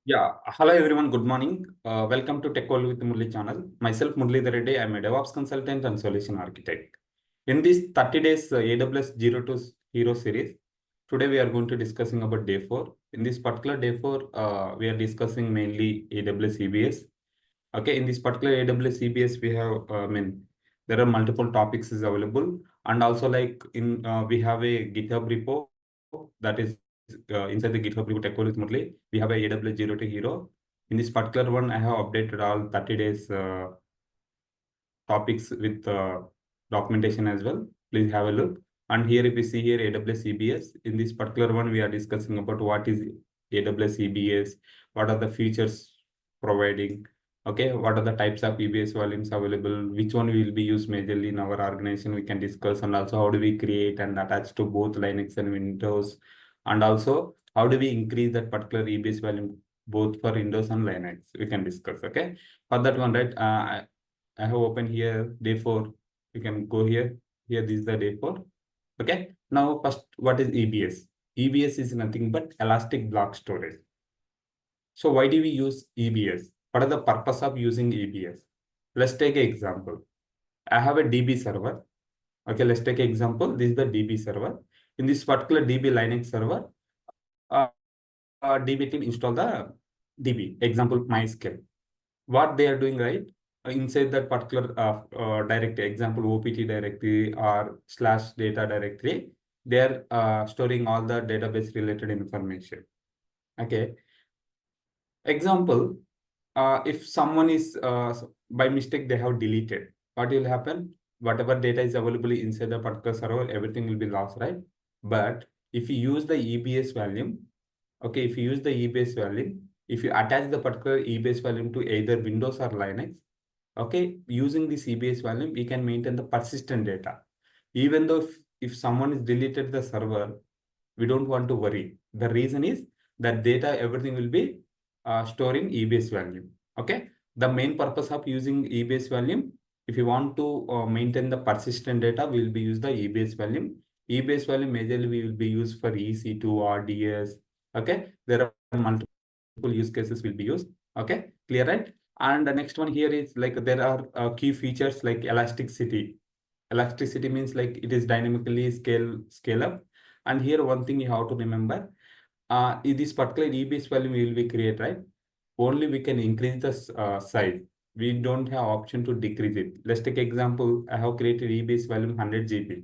Hello everyone, good morning. Welcome to Tech World with Murli channel. Myself Murli Reddy, I am a DevOps consultant and solution architect. In this 30 days AWS Zero to Hero series, today we are going to discussing about day 4. In this particular day 4, we are discussing mainly AWS EBS. Okay, in this particular AWS EBS, we have, there are multiple topics is available, and also like we have a GitHub repo that is inside the GitHub repo Tech World with Murli. We have a AWS Zero to Hero. In this particular one, I have updated all 30 days topics with documentation as well. Please have a look. And here, if you see here AWS EBS, in this particular one, we are discussing about what is AWS EBS, what are the features providing, okay, what are the types of EBS volumes available, which one will be used majorly in our organization, we can discuss, and also how do we create and attach to both Linux and Windows, and also how do we increase that particular EBS volume both for Windows and Linux, we can discuss, okay. For that one, right, I have opened here day 4. You can go here. Here, this is the day 4. Okay. Now, first, what is EBS? EBS is nothing but elastic block storage. So, why do we use EBS? What are the purpose of using EBS? Let's take an example. I have a DB server. Okay, let's take an example. This is the DB server. In this particular DB Linux server, DB team install the DB. Example, MySQL. What they are doing, right? Inside that particular directory, example OPT directory or /data directory, they are storing all the database related information. Okay. Example, if someone is by mistake they have deleted, what will happen? Whatever data is available inside the particular server, everything will be lost, right? But if you use the EBS volume, okay, if you use the EBS volume, if you attach the particular EBS volume to either Windows or Linux, okay, using this EBS volume, we can maintain the persistent data. Even though if someone is deleted the server, we don't want to worry. The reason is that data, everything will be storing EBS volume. Okay. The main purpose of using EBS volume, if you want to maintain the persistent data, we will be use the EBS volume. EBS volume majorly we will be used for EC2 RDS. Okay. There are multiple use cases will be used. Okay. Clear, right? And the next one here is like there are key features like elasticity. Elasticity means like it is dynamically scale up. And here one thing you have to remember, in this particular EBS value we will be create, right? Only we can increase the size. We don't have option to decrease it. Let's take example. I have created EBS value 100 GB.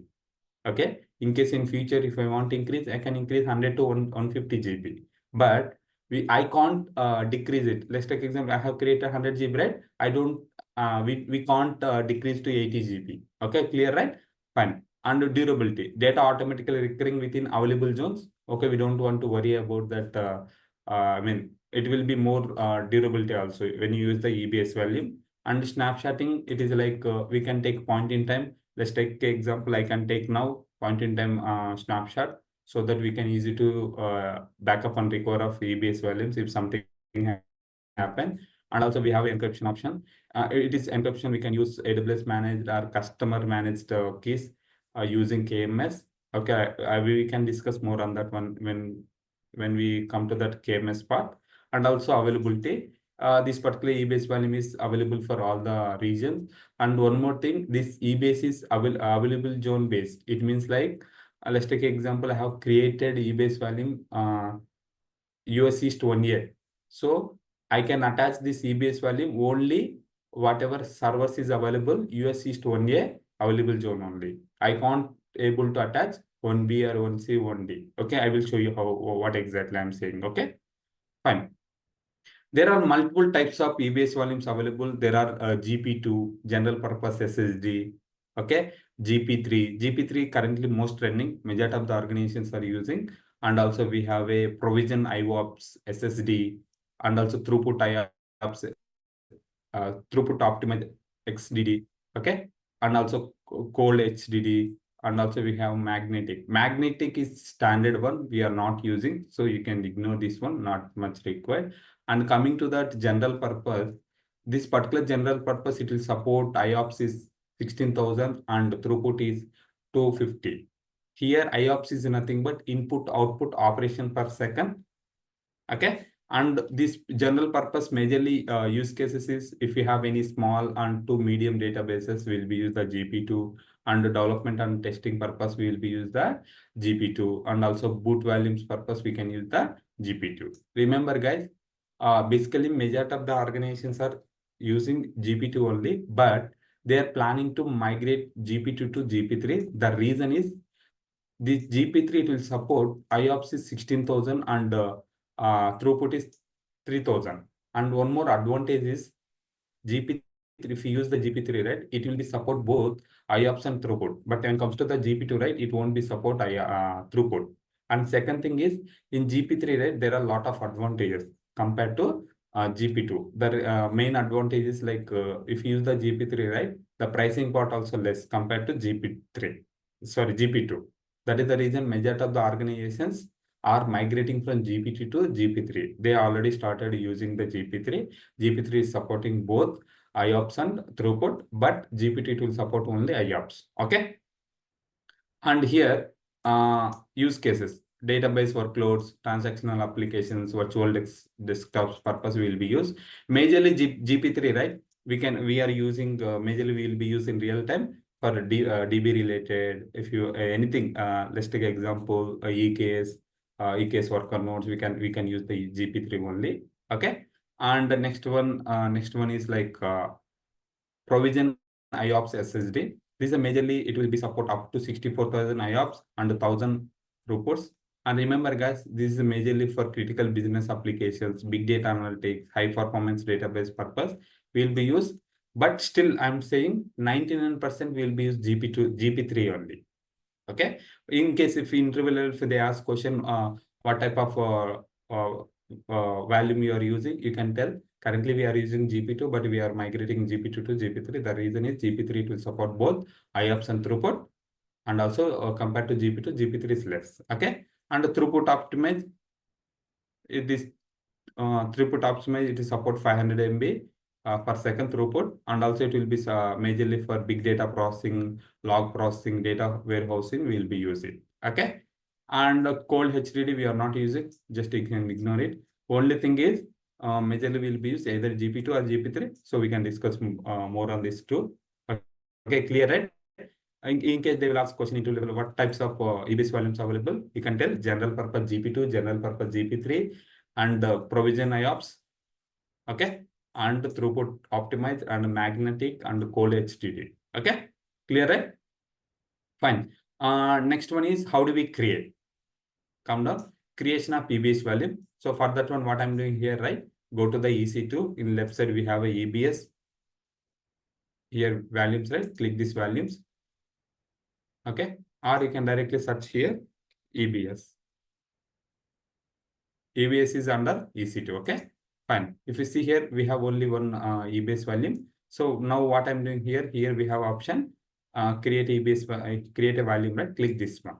Okay. In case in future, if I want to increase, I can increase 100 to 150 GB. But I can't decrease it. Let's take example. I have created 100 GB, right? I don't. We can't decrease to 80 GB. Okay, clear, right? Fine. And durability, data automatically recurring within available zones. Okay, we don't want to worry about that. It will be more durability also when you use the EBS value. And snapshotting, it is like we can take point in time. Let's take example. I can take now point in time snapshot so that we can easy to backup and recover of EBS volumes if something happen. And also we have encryption option. It is encryption. We can use AWS managed or customer managed keys using KMS. Okay, we can discuss more on that one when we come to that KMS part. And also availability. This particular EBS volume is available for all the regions. And one more thing, this EBS is available zone based. It means like, let's take an example. I have created EBS volume US East 1A. So I can attach this EBS volume only whatever servers is available US East 1A available zone only. I can't able to attach 1B or 1C, 1D. Okay, I will show you what exactly I'm saying. Okay, fine. There are multiple types of EBS volumes available. There are GP2, general purpose SSD, okay, GP3. GP3 currently most trending, majority of the organizations are using. And also we have a provision IOPS SSD and also throughput IOPS, throughput optimized XDD, okay, and also cold HDD. And also we have magnetic. Magnetic is standard one we are not using, so you can ignore this one, not much required. And coming to that general purpose, this particular general purpose, it will support IOPS is 16,000 and throughput is 250. Here IOPS is nothing but input output operation per second. Okay. And this general purpose majorly use cases is if you have any small and to medium databases, we'll be use the GP2, and development and testing purpose, we will be use the GP2, and also boot volumes purpose, we can use the GP2. Remember guys, basically majority of the organizations are using GP2 only, but they are planning to migrate GP2 to GP3. The reason is this GP3, it will support IOPS is 16,000 and throughput is 3,000. And one more advantage is GP3, if you use the GP3, right, it will be support both IOPS and throughput. But when it comes to the GP2, right, it won't be support throughput. And second thing is in GP3, right, there are a lot of advantages compared to GP2. The main advantage is like if you use the GP3, right, the pricing part also less compared to GP3. Sorry, GP2. That is the reason majority of the organizations are migrating from GP2 to GP3. They already started using the GP3. GP3 is supporting both IOPS and throughput, but GPT will support only IOPS. Okay. And here, use cases, database workloads, transactional applications, virtual desktops purpose will be used. Majorly GP3, right? We are using majorly we will be using real time for DB related. If you anything, let's take example, EKS, EKS worker nodes. We can use the GP3 only. Okay. And the next one is like provision IOPS SSD. This is majorly it will be support up to 64,000 IOPS and 1,000 throughputs. And remember, guys, this is majorly for critical business applications, big data analytics, high performance database purpose will be used. But still, I'm saying 99% will be used GP3 only. Okay. In case if interval if they ask question, what type of volume you are using, you can tell. Currently, we are using GP2, but we are migrating GP2 to GP3. The reason is GP3 will support both IOPS and throughput. And also compared to GP2, GP3 is less. Okay. And the throughput optimize, this throughput optimize, it is support 500 MB per second throughput. And also it will be majorly for big data processing, log processing, data warehousing, we will be using. Okay. And cold HDD, we are not using, just you can ignore it. Only thing is, majorly will be used either GP2 or GP3. So we can discuss more on this too. Okay, clear, right? In case they will ask question into level, what types of EBS volumes available? You can tell general purpose GP2, general purpose GP3, and provision IOPS. Okay, and throughput optimized and magnetic and cold HDD. Okay, clear, right? Fine. Next one is how do we create? Come down, creation of EBS volume. So for that one, what I'm doing here, right? Go to the EC2. In left side, we have a EBS. Here, volumes, right? Click this volumes. Okay. Or you can directly search here, EBS. EBS is under EC2. Okay. Fine. If you see here, we have only one EBS volume. So now what I'm doing here, we have option, create EBS, create a volume, right? Click this one.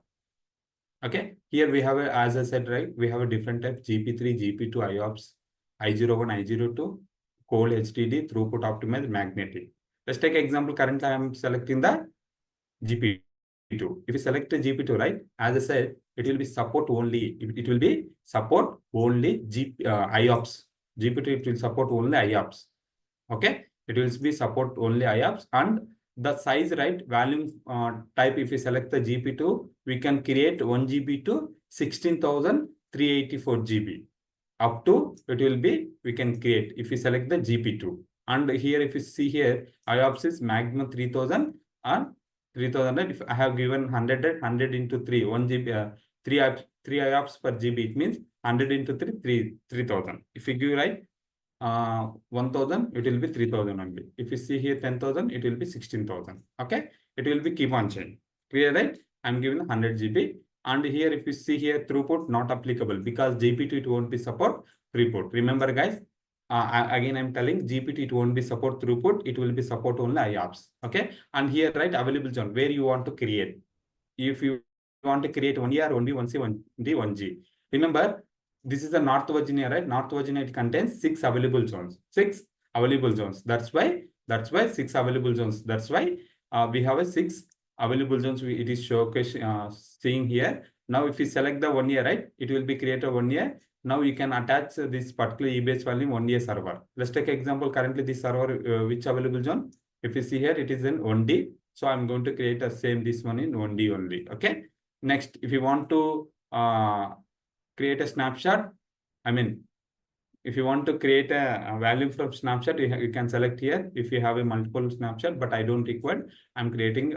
Okay, here we have, as I said, right, we have a different type, GP3, GP2, IOPS, I01, I02, cold HDD, throughput optimized, magnetic. Let's take example. Currently, I am selecting the GP2. If you select the GP2, right, as I said, it will be support only. It will be support only IOPS. GP2, it will support only IOPS. Okay, it will be support only IOPS, and the size, right, volume type, if you select the GP2, we can create 1 GB to 16,384 GB. Up to it will be, we can create if you select the GP2. And here, if you see here, IOPS is maximum 3,000 and 3,000. If I have given 100 into 3, 1 GB, 3 IOPS per GB, it means 100 into 3,000. If you give, right, 1,000, it will be 3,000 only. If you see here 10,000, it will be 16,000. Okay, it will be keep on changing. Clear, right? I'm giving 100 GB. And here, if you see here, throughput not applicable because GPT it won't be support throughput. Remember, guys. Again, I'm telling GPT it won't be support throughput. It will be support only IOPS. Okay, and here, right, available zone where you want to create. If you want to create 1 year only 1C, 1D, 1G. Remember, this is the North Virginia, right? North Virginia, it contains 6 available zones. 6 available zones. That's why 6 available zones. That's why we have a 6 available zones. It is showcase seeing here. Now, if you select the 1 year, right, it will be created 1 year. Now you can attach this particular EBS volume only a server. Let's take example. Currently this server, which available zone? If you see here, it is in 1D. So I'm going to create a same this one in 1D only. Okay. Next, if you want to create a snapshot, I mean, if you want to create a value from snapshot, you can select here if you have a multiple snapshot, but I don't require. I'm creating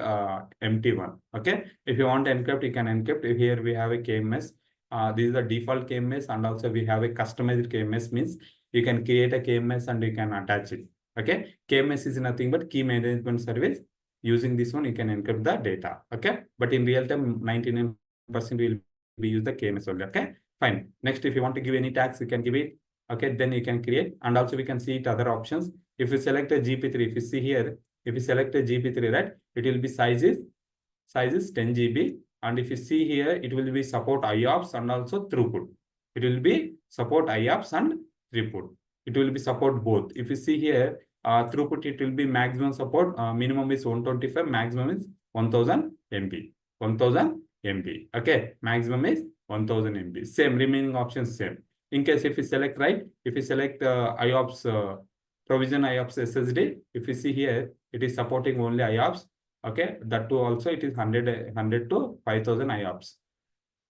empty one. Okay. If you want to encrypt, you can encrypt. Here we have a KMS. This is the default KMS, and also we have a customized KMS, means you can create a KMS and you can attach it. Okay. KMS is nothing but key management service. Using this one, you can encrypt the data. Okay. But in real time, 99% will be use the KMS only. Okay. Fine. Next, if you want to give any tags, you can give it. Okay, then you can create, and also we can see it other options. If you select a GP3, if you see here, if you select a GP3, right, it will be size is 10 GB. And if you see here, it will be support IOPS and also throughput. It will be support IOPS and throughput. It will be support both. If you see here, throughput, it will be maximum support. Minimum is 125, maximum is 1000 MB. 1000 MB. Okay, maximum is 1000 MB. Same, remaining options same. In case if you select right, if you select IOPS, provision IOPS SSD, if you see here, it is supporting only IOPS. Okay, that too also it is 100 to 5000 IOPS.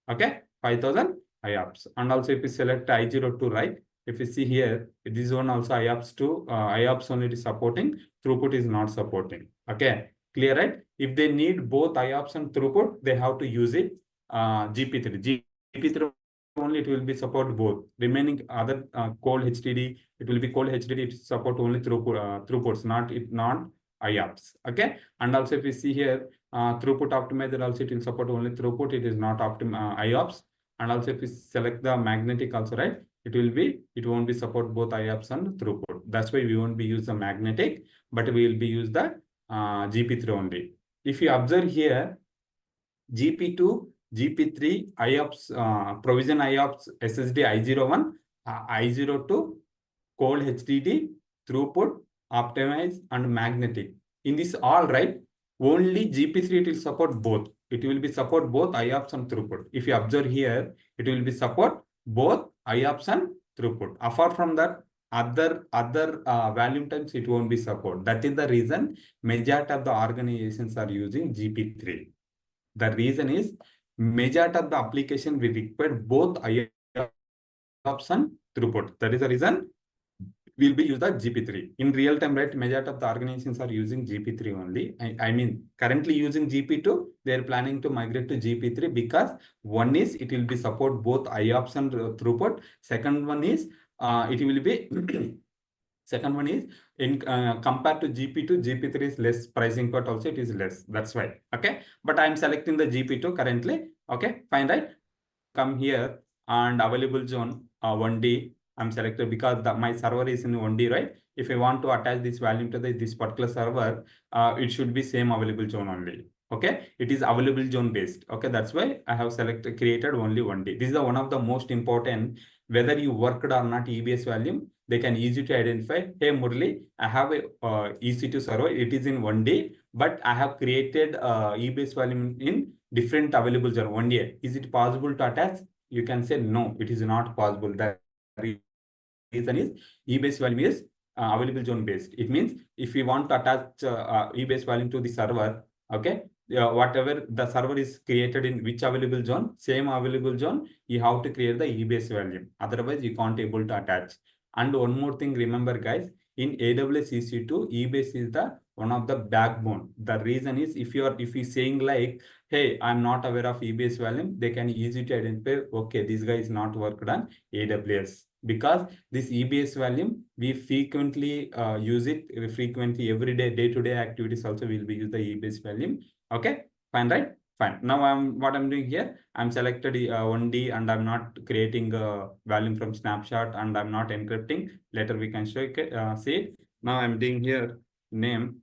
Okay, 5000 IOPS. And also if you select I02, right, if you see here, this one also IOPS 2, IOPS only is supporting, throughput is not supporting. Okay, clear, right? If they need both IOPS and throughput, they have to use it GP3. GP3 only it will be support both. Remaining other cold HDD, it will be cold HDD, it support only throughputs, not IOPS. Okay, and also if you see here, throughput optimizer also it will support only throughput, it is not IOPS. And also if you select the magnetic also, right, it won't be support both IOPS and throughput. That's why we won't be use the magnetic, but we will be use the GP3 only. If you observe here, GP2, GP3, IOPS, provision IOPS, SSD I01, I02, cold HDD, throughput, optimize, and magnetic. In this all, right, only GP3 it will support both. It will be support both IOPS and throughput. If you observe here, it will be support both IOPS and throughput. Apart from that, other volume times it won't be support. That is the reason majority of the organizations are using GP3. The reason is majority of the application will require both IOPS and throughput. That is the reason we'll be use the GP3. In real time, right, majority of the organizations are using GP3 only. I mean, currently using GP2, they're planning to migrate to GP3 because one is it will be support both IOPS and throughput. Second one is it will be second one is in compared to GP2, GP3 is less pricing part also it is less. That's why. Okay, but I'm selecting the GP2 currently. Okay, fine, right? Come here and available zone 1D. I'm selected because my server is in 1D, right? If I want to attach this value to this particular server, it should be same available zone only. Okay, it is available zone based. Okay, that's why I have created only 1D. This is one of the most important. Whether you worked or not EBS volume, they can easy to identify. Hey Murli, I have a EC2 server. It is in 1D, but I have created EBS volume in different available zone 1D. Is it possible to attach? You can say no, it is not possible. The reason is EBS volume is available zone based. It means if you want to attach EBS volume to the server, okay, whatever the server is created in which available zone, same available zone, you have to create the EBS volume. Otherwise, you can't able to attach. And one more thing, remember guys, in AWS EC2, EBS is the one of the backbone. The reason is if you saying like, hey, I'm not aware of EBS volume, they can easily to identify, okay, this guy is not worked on AWS. Because this EBS volume, we frequently use it frequently every day, day-to-day activities also will be use the EBS volume. Okay, fine, right? Fine. Now what I'm doing here, I'm selected 1D and I'm not creating a volume from snapshot and I'm not encrypting. Later we can show see it. Now I'm doing here name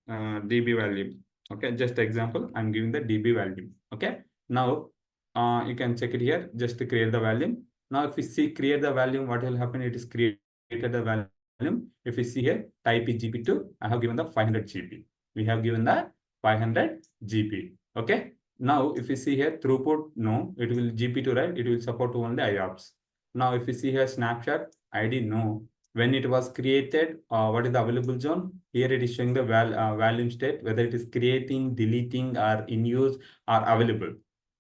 DB value. Okay, just example, I'm giving the DB value. Okay, now you can check it here just to create the value. Now if you see create the value, what will happen? It is created the value. If you see here, type is GP2, I have given the 500 GB. We have given the 500 GB. Okay. Now, if you see here throughput, no, it will GP2, right? It will support only IOPS. Now, if you see here snapshot ID, no. When it was created, what is the available zone? Here it is showing the volume state, whether it is creating, deleting, or in use or available.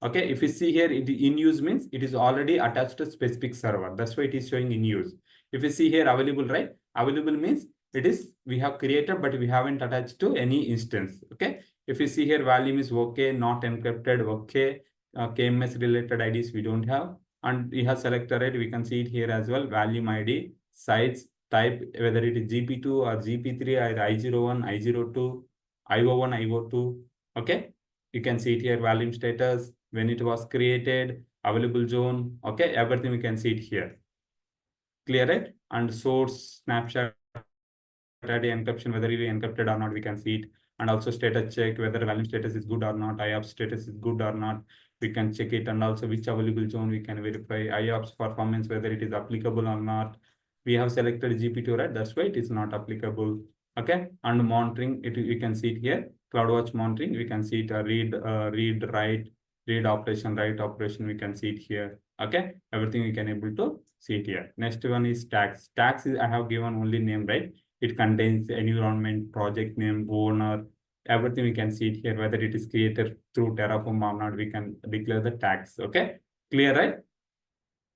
Okay, if you see here, in use means it is already attached to specific server. That's why it is showing in use. If you see here available, right? Available means it is we have created, but we haven't attached to any instance. Okay. If you see here, volume is okay, not encrypted, okay. KMS related IDs we don't have. And we have selected it. We can see it here as well. Volume ID, size, type, whether it is GP2 or GP3 or I01, I02, IO1, IO2. Okay. You can see it here, volume status, when it was created, available zone. Okay. Everything we can see it here. Clear it? And source, snapshot, ID, encryption, whether it is encrypted or not, we can see it. And also status check, whether volume status is good or not, IOPS status is good or not, we can check it. And also which available zone we can verify, IOPS performance, whether it is applicable or not. We have selected GP2, right? That's why it is not applicable. Okay. And monitoring, you can see it here. CloudWatch monitoring, we can see it, read, write, read operation, write operation, we can see it here. Okay. Everything we can able to see it here. Next one is tags. Tags is, I have given only name, right? It contains environment, project name, owner, everything we can see it here, whether it is created through Terraform or not, we can declare the tags. Okay, clear, right?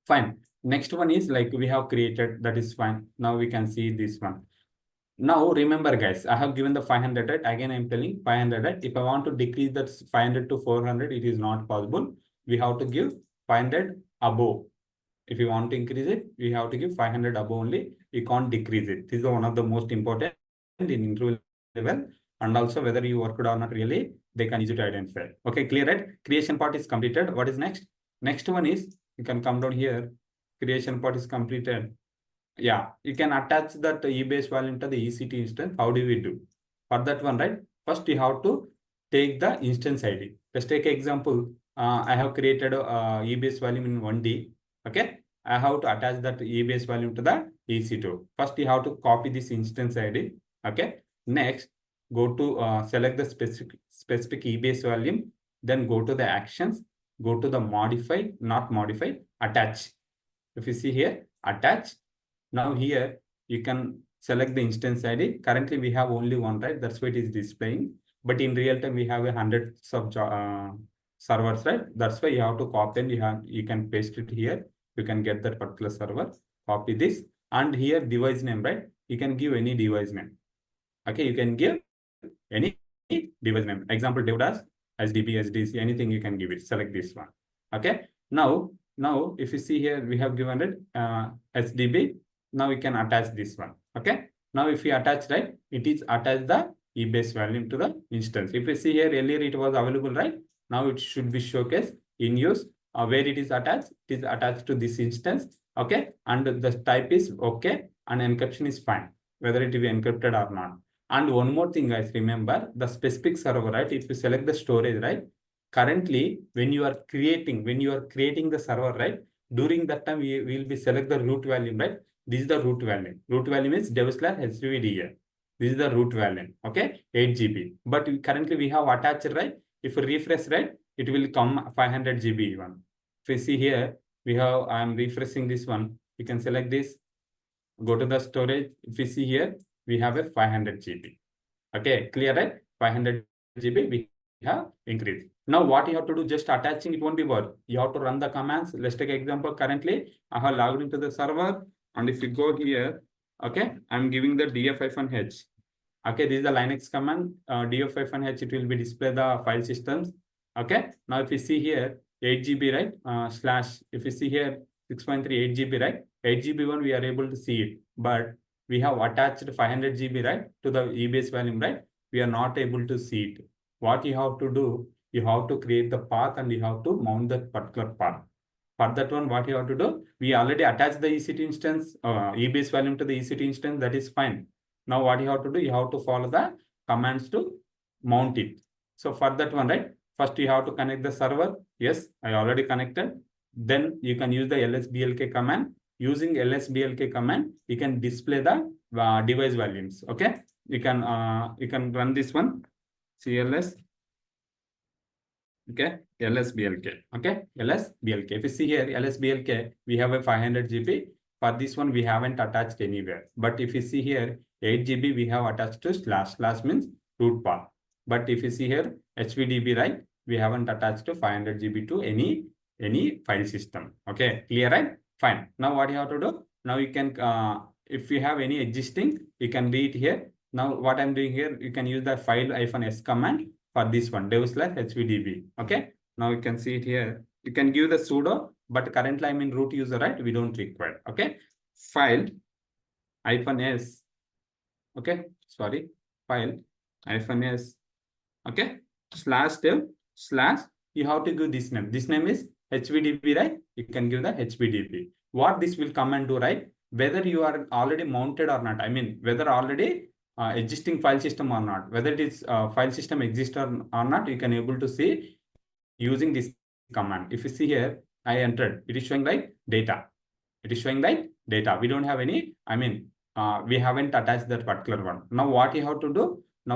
Fine. Next one is like we have created, that is fine. Now we can see this one. Now remember guys, I have given the 500, right? Again, I'm telling 500, right? If I want to decrease that 500 to 400, it is not possible. We have to give 500 above. If you want to increase it, we have to give 500 above only. You can't decrease it. This is one of the most important in interview level. And also whether you worked or not really, they can easily identify. Okay, clear, right? Creation part is completed. What is next? Next one is, you can come down here. Creation part is completed. Yeah, you can attach that EBS volume to the EC2 instance. How do we do? For that one, right? First, you have to take the instance ID. Let's take an example. I have created a EBS volume in 1D. Okay, I have to attach that EBS volume to the EC2. First, you have to copy this instance ID. Okay. Next, go to select the specific EBS volume. Then go to the actions. Go to the modify, not modify, attach. If you see here, attach. Now here you can select the instance ID. Currently we have only one, right? That's why it is displaying. But in real time we have 100s of servers, right? That's why you have to copy and you can paste it here. You can get that particular server. Copy this, and here device name, right? You can give any device name. Okay, you can give any device name. Example, Devdas, SDB, SDC, anything you can give it. Select this one. Okay. Now if you see here, we have given it SDB. Now we can attach this one. Okay. Now if we attach, right, it is attach the EBS volume to the instance. If you see here, earlier it was available, right? Now it should be showcased in use. Where it is attached, it is attached to this instance. Okay. And the type is okay. And encryption is fine, whether it will be encrypted or not. And one more thing, guys, remember the specific server, right? If you select the storage, right? Currently, when you are creating the server, right? During that time, we will be select the root value, right? This is the root value. Root value is dev/HVDA. This is the root value. Okay, 8 GB. But currently we have attached, right? If you refresh, right, it will come 500 GB even. If you see here, we have, I am refreshing this one. You can select this, go to the storage. If you see here, we have a 500 GB. Okay, clear, right? 500 GB we have increased. Now what you have to do, just attaching it won't be work. You have to run the commands. Let's take an example. Currently, I have logged into the server. And if you go here, okay, I'm giving the df-h. Okay, this is the Linux command. df-h, it will be display the file systems. Okay, now if you see here, 8 GB, right? Slash, if you see here, 6.3, 8 GB, right? 8 GB one, we are able to see it. But we have attached 500 GB, right, to the EBS volume, right? We are not able to see it. What you have to do, you have to create the path and you have to mount that particular path. For that one, what you have to do, we already attached the EC2 instance, EBS volume to the EC2 instance, that is fine. Now what you have to do, you have to follow the commands to mount it. So for that one, right, first you have to connect the server. Yes, I already connected. Then you can use the lsblk command. Using lsblk command, you can display the device volumes. Okay, you can run this one, cls Okay, LSBLK. Okay, LSBLK. If you see here, LSBLK, we have a 500 GB. For this one, we haven't attached anywhere. But if you see here, 8 GB, we have attached to slash. Slash means root path. But if you see here, HVDB, right? We haven't attached to 500 GB to any file system. Okay, clear, right? Fine. Now what you have to do? Now you can, if you have any existing, you can read here. Now what I'm doing here, you can use the file-s command for this one, dev/hvdb. Okay, now you can see it here. You can give the sudo, but currently I'm in root user, right? We don't require. Okay, file-s. Okay, sorry, file-s. Okay, /dev/ you have to give this name. This name is hvdb, right? You can give the hvdb. What this will come and do, right? Whether you are already mounted or not. I mean, whether already existing file system or not, whether it is file system exists or not, you can able to see using this command. If you see here, I entered, it is showing like data. It is showing like data. We don't have any, I mean, we haven't attached that particular one. Now what you have to do? You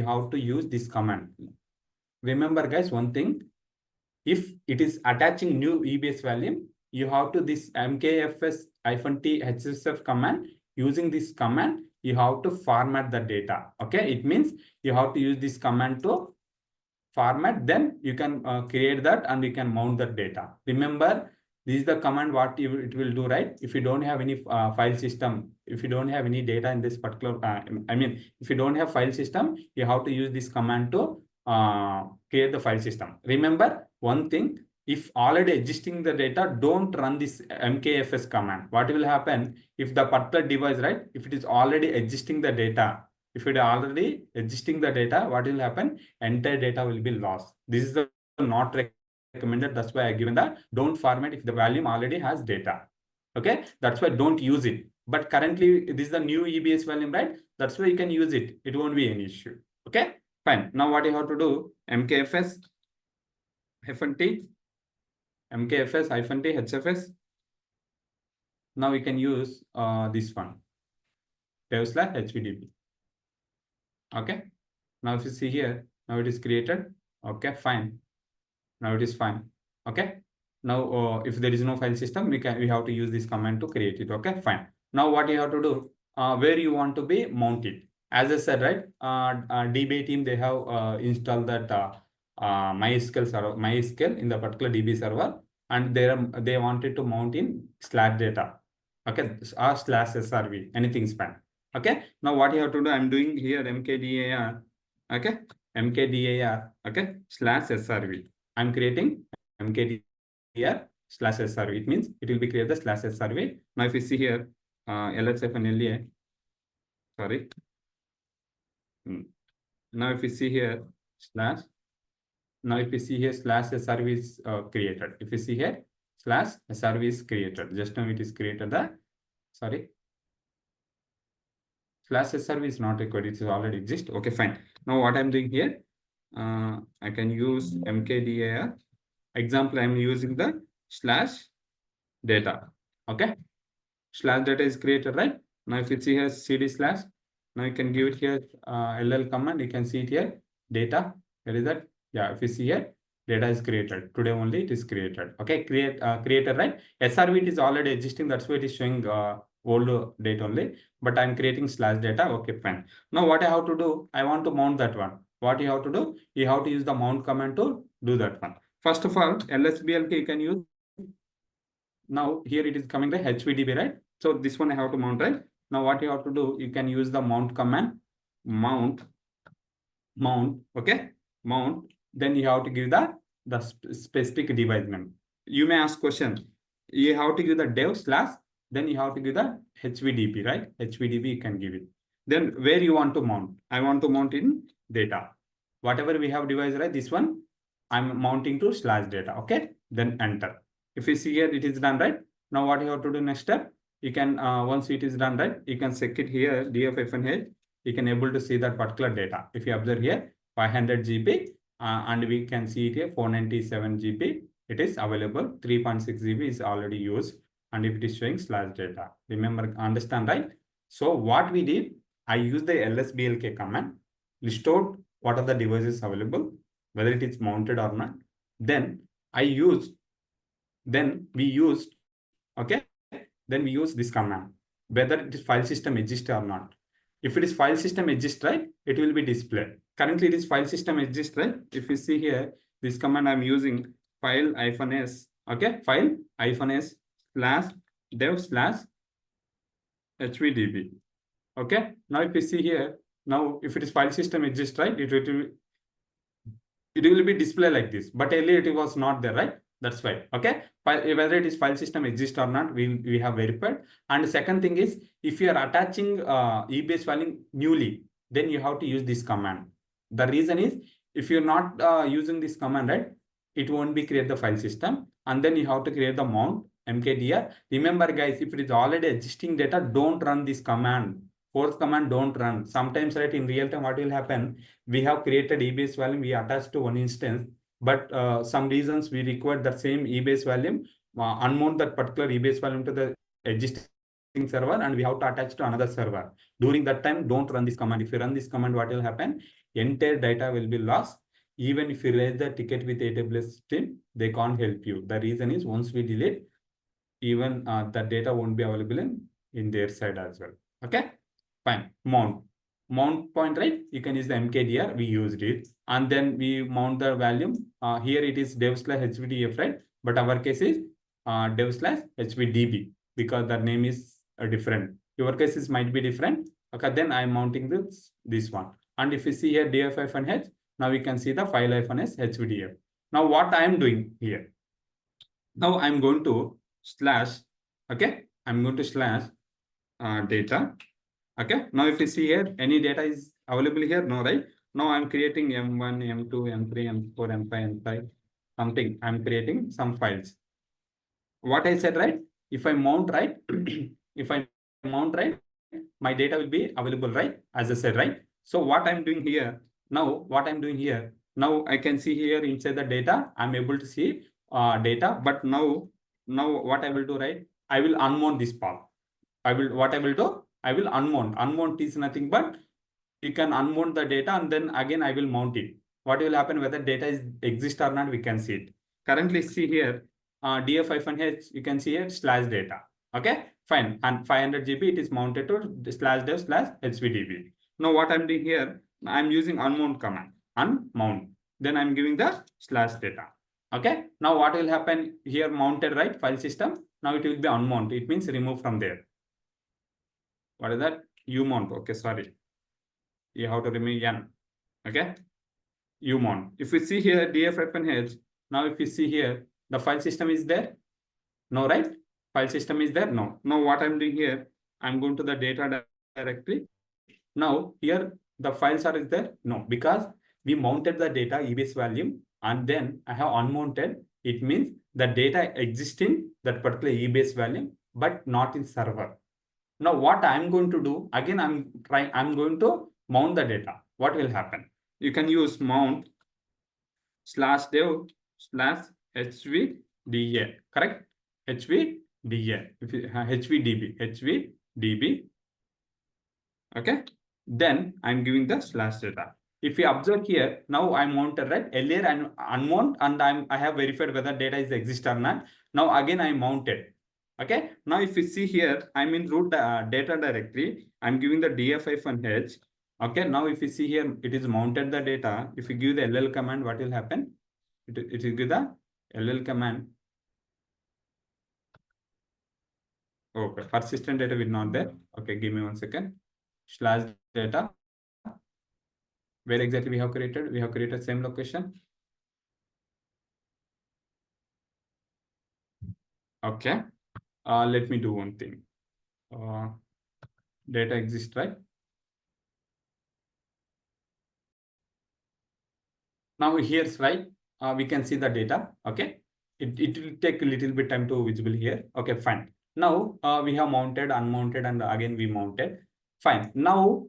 have to use this command. Remember guys, one thing, if it is attaching new EBS value, you have to this mkfs-t hsf command. Using this command, you have to format the data. Okay, it means you have to use this command to format, then you can create that and you can mount that data. Remember, this is the command what it will do, right? If you don't have any file system, if you don't have any data in this particular, I mean, if you don't have file system, you have to use this command to create the file system. Remember one thing, if already existing the data, don't run this mkfs command. What will happen if the particular device, right? If it is already existing the data, if it already existing the data, what will happen? Entire data will be lost. This is the not recommended. That's why I given that. Don't format if the volume already has data. Okay, that's why don't use it. But currently, this is the new EBS volume, right? That's why you can use it. It won't be an issue. Okay, fine. Now what you have to do? mkfs-t hfs. Now we can use this one, dev/hvdb. Okay, now if you see here, now it is created. Okay, fine. Now it is fine. Okay, now if there is no file system, we have to use this command to create it. Okay, fine. Now what you have to do, where you want to be mounted. As I said, right, DB team, they have installed that MySQL server, MySQL in the particular DB server, and they wanted to mount in /data. Okay, or /srv, anything's fine. Okay, now what you have to do, I'm doing here mkdir. Okay, mkdir. Okay, /srv. I'm creating mkdir/srv. It means it will be created the /srv. Now if you see here, lsf and la. Sorry. Now if you see here slash. Now if you see here /srv is created. If you see here /srv is created. Just now it is created the. Sorry. /srv is not required. It already exists. Okay, fine. Now what I'm doing here, I can use mkdir. Example, I'm using the /data. Okay, /data is created, right? Now if you see here cd/, now you can give it here ll command. You can see it here data. Where is that? Yeah, if you see here, data is created. Today only it is created. Okay, created, right? SRV it is already existing. That's why it is showing old date only. But I'm creating /data. Okay, fine. Now what I have to do? I want to mount that one. What you have to do? You have to use the mount command to do that one. First of all, lsblk you can use. Now here it is coming the hvdb, right? So this one I have to mount, right? Now what you have to do? You can use the mount command. Mount. Okay, mount. Then you have to give the specific device name. You may ask question. You have to give the dev/, then you have to give the hvdb, right? hvdb you can give it. Then where you want to mount? I want to mount in data. Whatever we have device, right? This one I'm mounting to /data. Okay, then enter. If you see here, it is done, right? Now what you have to do next step? You can once it is done, right? You can check it here df-h. You can able to see that particular data. If you observe here, 500 GB, and we can see it here 497 GB. It is available. 3.6 GB is already used, and if it is showing /data. Remember, understand, right? So what we did, I used the lsblk command, list out what are the devices available. whether it is mounted or not. Then we used, okay, then we use this command, whether it is file system exists or not. If it is file system exists, right, it will be displayed. Currently, it is file system exists, right? If you see here, this command I'm using file -s, okay, file -s /dev/hvdb. Okay, now if you see here, now if it is file system exists, right, it will be displayed like this, but earlier it was not there, right? That's why. Okay, whether it is file system exists or not, we have verified. And the second thing is, if you are attaching EBS file newly, then you have to use this command. The reason is, if you're not using this command, right, it won't be create the file system, and then you have to create the mount mkdir. Remember guys, if it is already existing data, don't run this command. Fourth command, don't run. Sometimes, right, in real time, what will happen? We have created EBS volume, we attach to one instance, but some reasons we require that same EBS volume, unmount that particular EBS volume to the existing server, and we have to attach to another server. During that time, don't run this command. If you run this command, what will happen? Entire data will be lost. Even if you raise the ticket with AWS team, they can't help you. The reason is, once we delete, even the data won't be available in their side as well. Okay, fine. Mount point, right? You can use the mkdir, we used it, and then we mount the value. Here it is dev/hvdf, right? But our case is dev/hvdb, because the name is different. Your cases might be different. Okay, then I'm mounting this one. And if you see here df-h, now we can see the file -s hvdf. Now what I am doing here? Now I'm going to slash, okay, I'm going to slash data. Okay, now if you see here, any data is available here? No, right? Now I'm creating M1, M2, M3, M4, M5, M5, something. I'm creating some files. What I said, right? If I mount, right? If I mount, right, my data will be available, right? As I said, right? So what I'm doing here, now I can see here inside the data, I'm able to see data, but now what I will do, right? I will unmount this part. I will unmount. Unmount is nothing but you can unmount the data, and then again I will mount it. What will happen, whether data is exist or not, we can see it. Currently, see here, df-h, you can see here /data. Okay, fine. And 500 GB, it is mounted to /dev/hvdb. Now what I'm doing here, I'm using unmount command. Unmount. Then I'm giving the /data. Okay. Now what will happen here? Mounted, right? File system. Now it will be unmount. It means remove from there. What is that? Umount. Okay, sorry. You have to remove n. Okay. Umount. If we see here df-h, now if you see here, the file system is there. No, right? File system is there. No. Now what I'm doing here, I'm going to the data directory. Now here the files are there. No, because we mounted the data EBS volume, and then I have unmounted. It means the data existing that particular EBS volume, but not in server. Now what I'm going to do, again, I'm going to mount the data. What will happen? You can use mount /dev/hvda, correct? hvda, hvdb. Okay. Then I'm giving the /data. If you observe here, now I'm mounted, right? Earlier I'm unmount, and I have verified whether data is exist or not. Now again I mounted. Okay. Now if you see here, I'm in root data directory. I'm giving the df-h. Okay. Now if you see here, it is mounted the data. If you give the ll command, what will happen? It will give the ll command. Okay. Persistent data will not there. Okay. Give me 1 second. /data. Where exactly we have created? We have created same location. Okay. Let me do one thing. Data exists, right? Now here's right. We can see the data. Okay. It will take a little bit time to visible here. Okay, fine. Now we have mounted, unmounted, and again we mounted. Fine. Now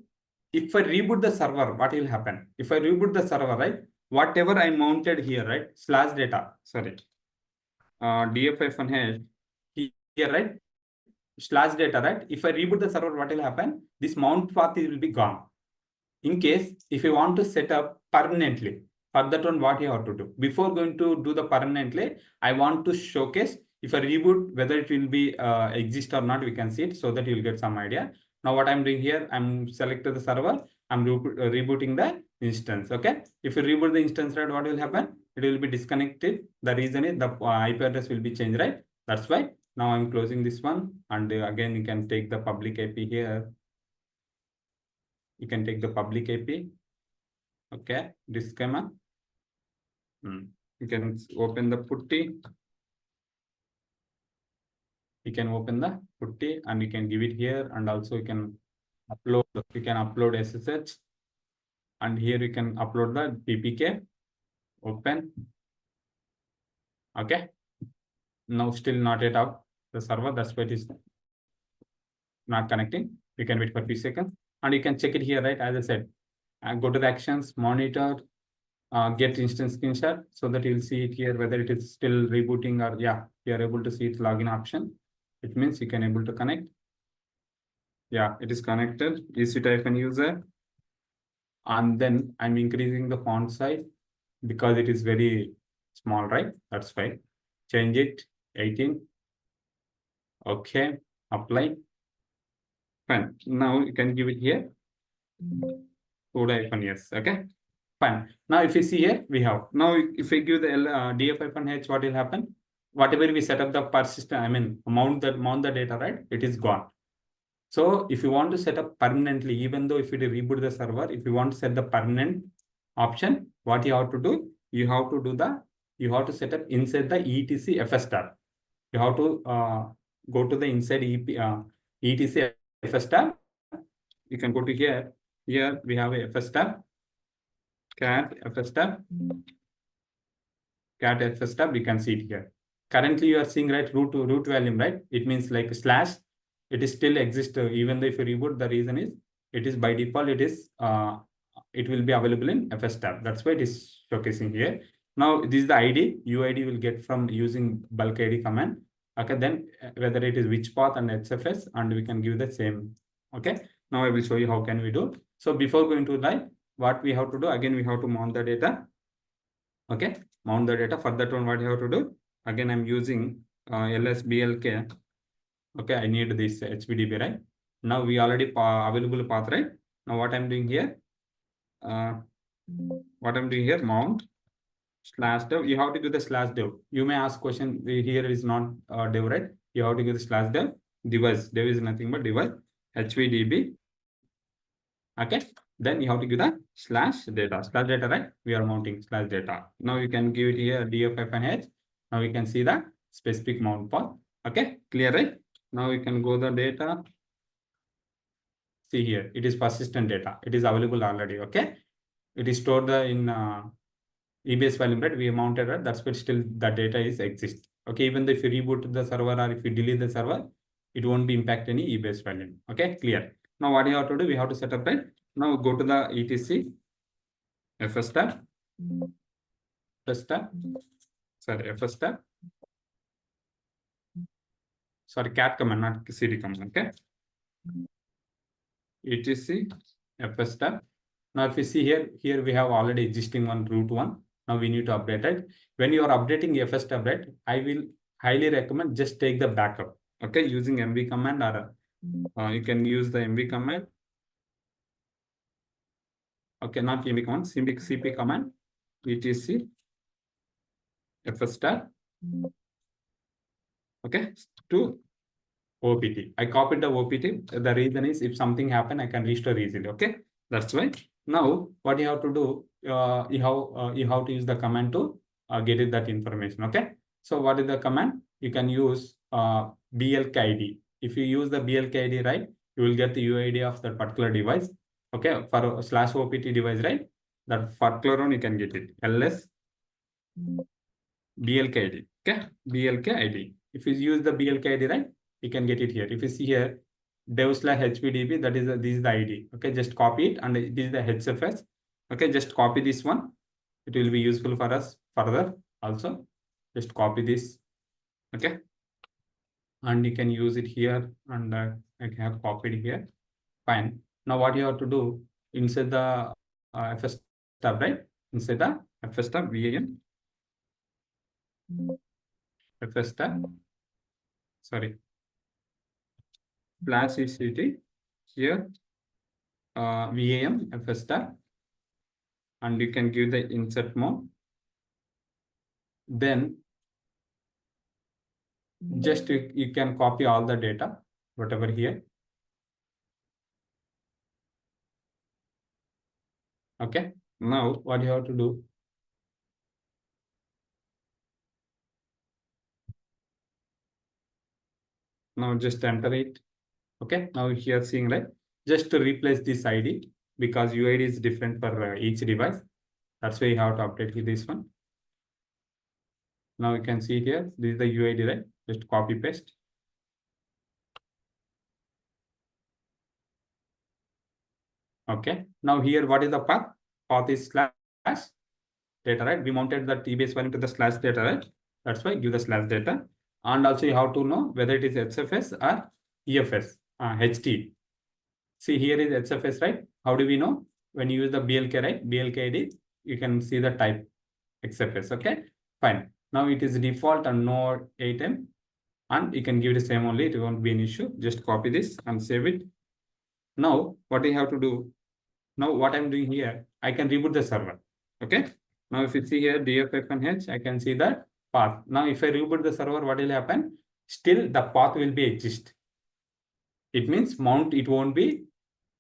if I reboot the server, what will happen? If I reboot the server, right? Whatever I mounted here, right? /data. Sorry. df-h here, right? /data, right? If I reboot the server, what will happen? This mount path will be gone. In case if you want to set up permanently, For that one, what you have to do? Before going to do the permanently, I want to showcase if I reboot, whether it will be exist or not, we can see it so that you'll get some idea. Now what I'm doing here, I'm selected the server, I'm rebooting the instance. Okay. If you reboot the instance, right, what will happen? It will be disconnected. The reason is the IP address will be changed, right? That's why now I'm closing this one. And again, you can take the public IP here. You can take the public IP. Okay. This schema. You can open the putty. You can open the putty and you can give it here, and also you can upload. You can upload SSH, and here you can upload the PPK. Open. Okay. Now still not yet up the server. That's why it is not connecting. You can wait for a few seconds, and you can check it here, right? As I said, go to the actions, monitor, get instance screenshot, so that you'll see it here whether it is still rebooting or yeah, you are able to see its login option. It means you can able to connect. Yeah, it is connected. EC2-user, and then I'm increasing the font size because it is very small, right? That's fine. Change it 18. Okay, apply. Fine. Now you can give it here. Code-yes. Okay. Fine. Now if you see here, we have now if we give the df-h, what will happen? Whatever we set up the persistent, I mean mount the data, right? It is gone. So if you want to set up permanently, even though if you reboot the server, if you want to set the permanent option, what you have to do? You have to set up inside the etc fs tab. You have to go to the inside etc fs tab. You can go to here. Here we have a fs tab. Cat fs tab. Cat fs tab. You can see it here. Currently you are seeing, right, root volume, right? It means like slash. It is still exists even though if you reboot. The reason is it is by default it is it will be available in fs tab. That's why it is showcasing here. Now this is the ID. UID will get from using bulk ID command. Okay, then whether it is which path and HFS, and we can give the same. Okay, now I will show you how can we do. So before going to live, what we have to do, again we have to mount the data. Okay, mount the data. For that one, what you have to do, again I'm using lsblk. Okay, I need this HBDB, right? Now we already available path, right? Now what I'm doing here, mount /dev. You have to do the /dev. You may ask question here is not dev, right? You have to give the /dev. Device. Dev is nothing but device. HVDB. Okay. Then you have to give the /data, right? We are mounting /data. Now you can give it here df-h. Now we can see the specific mount path. Okay, clear, right? Now you can go the data. See here, it is persistent data. It is available already. Okay, it is stored in EBS volume, right? We mounted, right? That's why still the data is exist. Okay, even though if you reboot the server or if you delete the server, it won't be impact any EBS volume. Okay, clear. Now what you have to do? We have to set up, right? Now go to the etc fs tab. fs tab. Sorry, cat command, not cd command. Okay. etc fs tab. Now if you see here we have already existing one root one. Now we need to update it. When you are updating fs tab, right, I will highly recommend just take the backup. Okay, using mv command, or you can use the mv command. Okay, not mv command, cp command. etc fs tab. Okay, to OPT. I copied the OPT. The reason is if something happen, I can restore easily. Okay, that's why. Now what you have to do, you have to use the command to get it that information. Okay, so what is the command? You can use blkid. If you use the blkid, right, you will get the UID of that particular device. Okay, for /opt device, right, that particular one you can get it. ls blkid. Okay, blkid. If you use the blkid, right, you can get it here. If you see here, dev/hpdb, that is this is the ID. Okay, just copy it, and this is the HFS. Okay, just copy this one. It will be useful for us further also. Just copy this. Okay, and you can use it here, and I have copied here. Fine. Now what you have to do inside the fs tab, right? Inside the FS tab VAM, FS tab, sorry, flash EC2 here, VAM, FS tab, and you can give the insert mode. Then just you can copy all the data, whatever here. Okay, now what you have to do? Now just enter it. Okay, now here seeing right, just to replace this ID because UID is different for each device. That's why you have to update this one. Now you can see here, this is the UID, right? Just copy paste. Okay, now here what is the path? Path is slash data, right? We mounted the EBS volume to the slash data, right? That's why give the slash data. And also you have to know whether it is HFS or EFS, HT. See here is HFS, right? How do we know? When you use the BLK, right? BLK ID, you can see the type XFS. Okay, fine. Now it is default and no item, and you can give the same only. It won't be an issue. Just copy this and save it. Now what you have to do? Now what I'm doing here, I can reboot the server. Okay. Now if you see here dffnh, I can see that path. Now if I reboot the server, what will happen? Still the path will be exist. It means mount, it won't be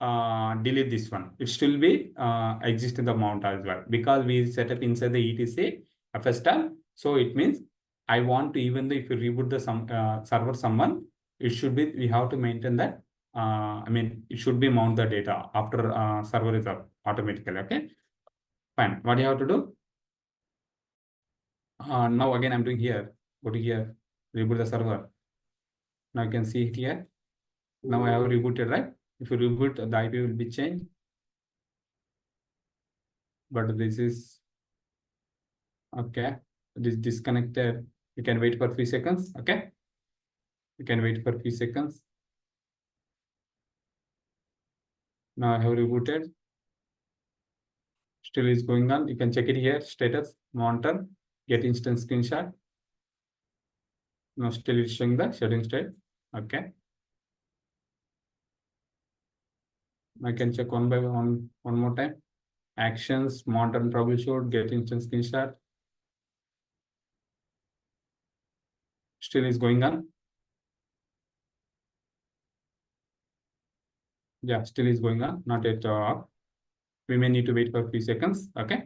delete this one. It still be exist in the mount as well because we set up inside the etc FS tab. So it means I want to, even though if you reboot the server someone, it should be, we have to maintain that. I mean, it should be mount the data after server is up automatically. Okay, fine. What do you have to do? Now again, I'm doing here. Go to here, reboot the server. Now you can see here. Now I have rebooted, right? If you reboot, the IP will be changed. But this is okay. It is disconnected. You can wait for a few seconds. Okay. You can wait for a few seconds. Now I have rebooted. Still is going on. You can check it here. Status, monitor, get instant screenshot. Now still it's showing the shutting state. Okay. I can check one by one more time. Actions, monitor and troubleshoot, get instant screenshot. Still is going on. Yeah, still is going on. Not yet off. We may need to wait for a few seconds. Okay.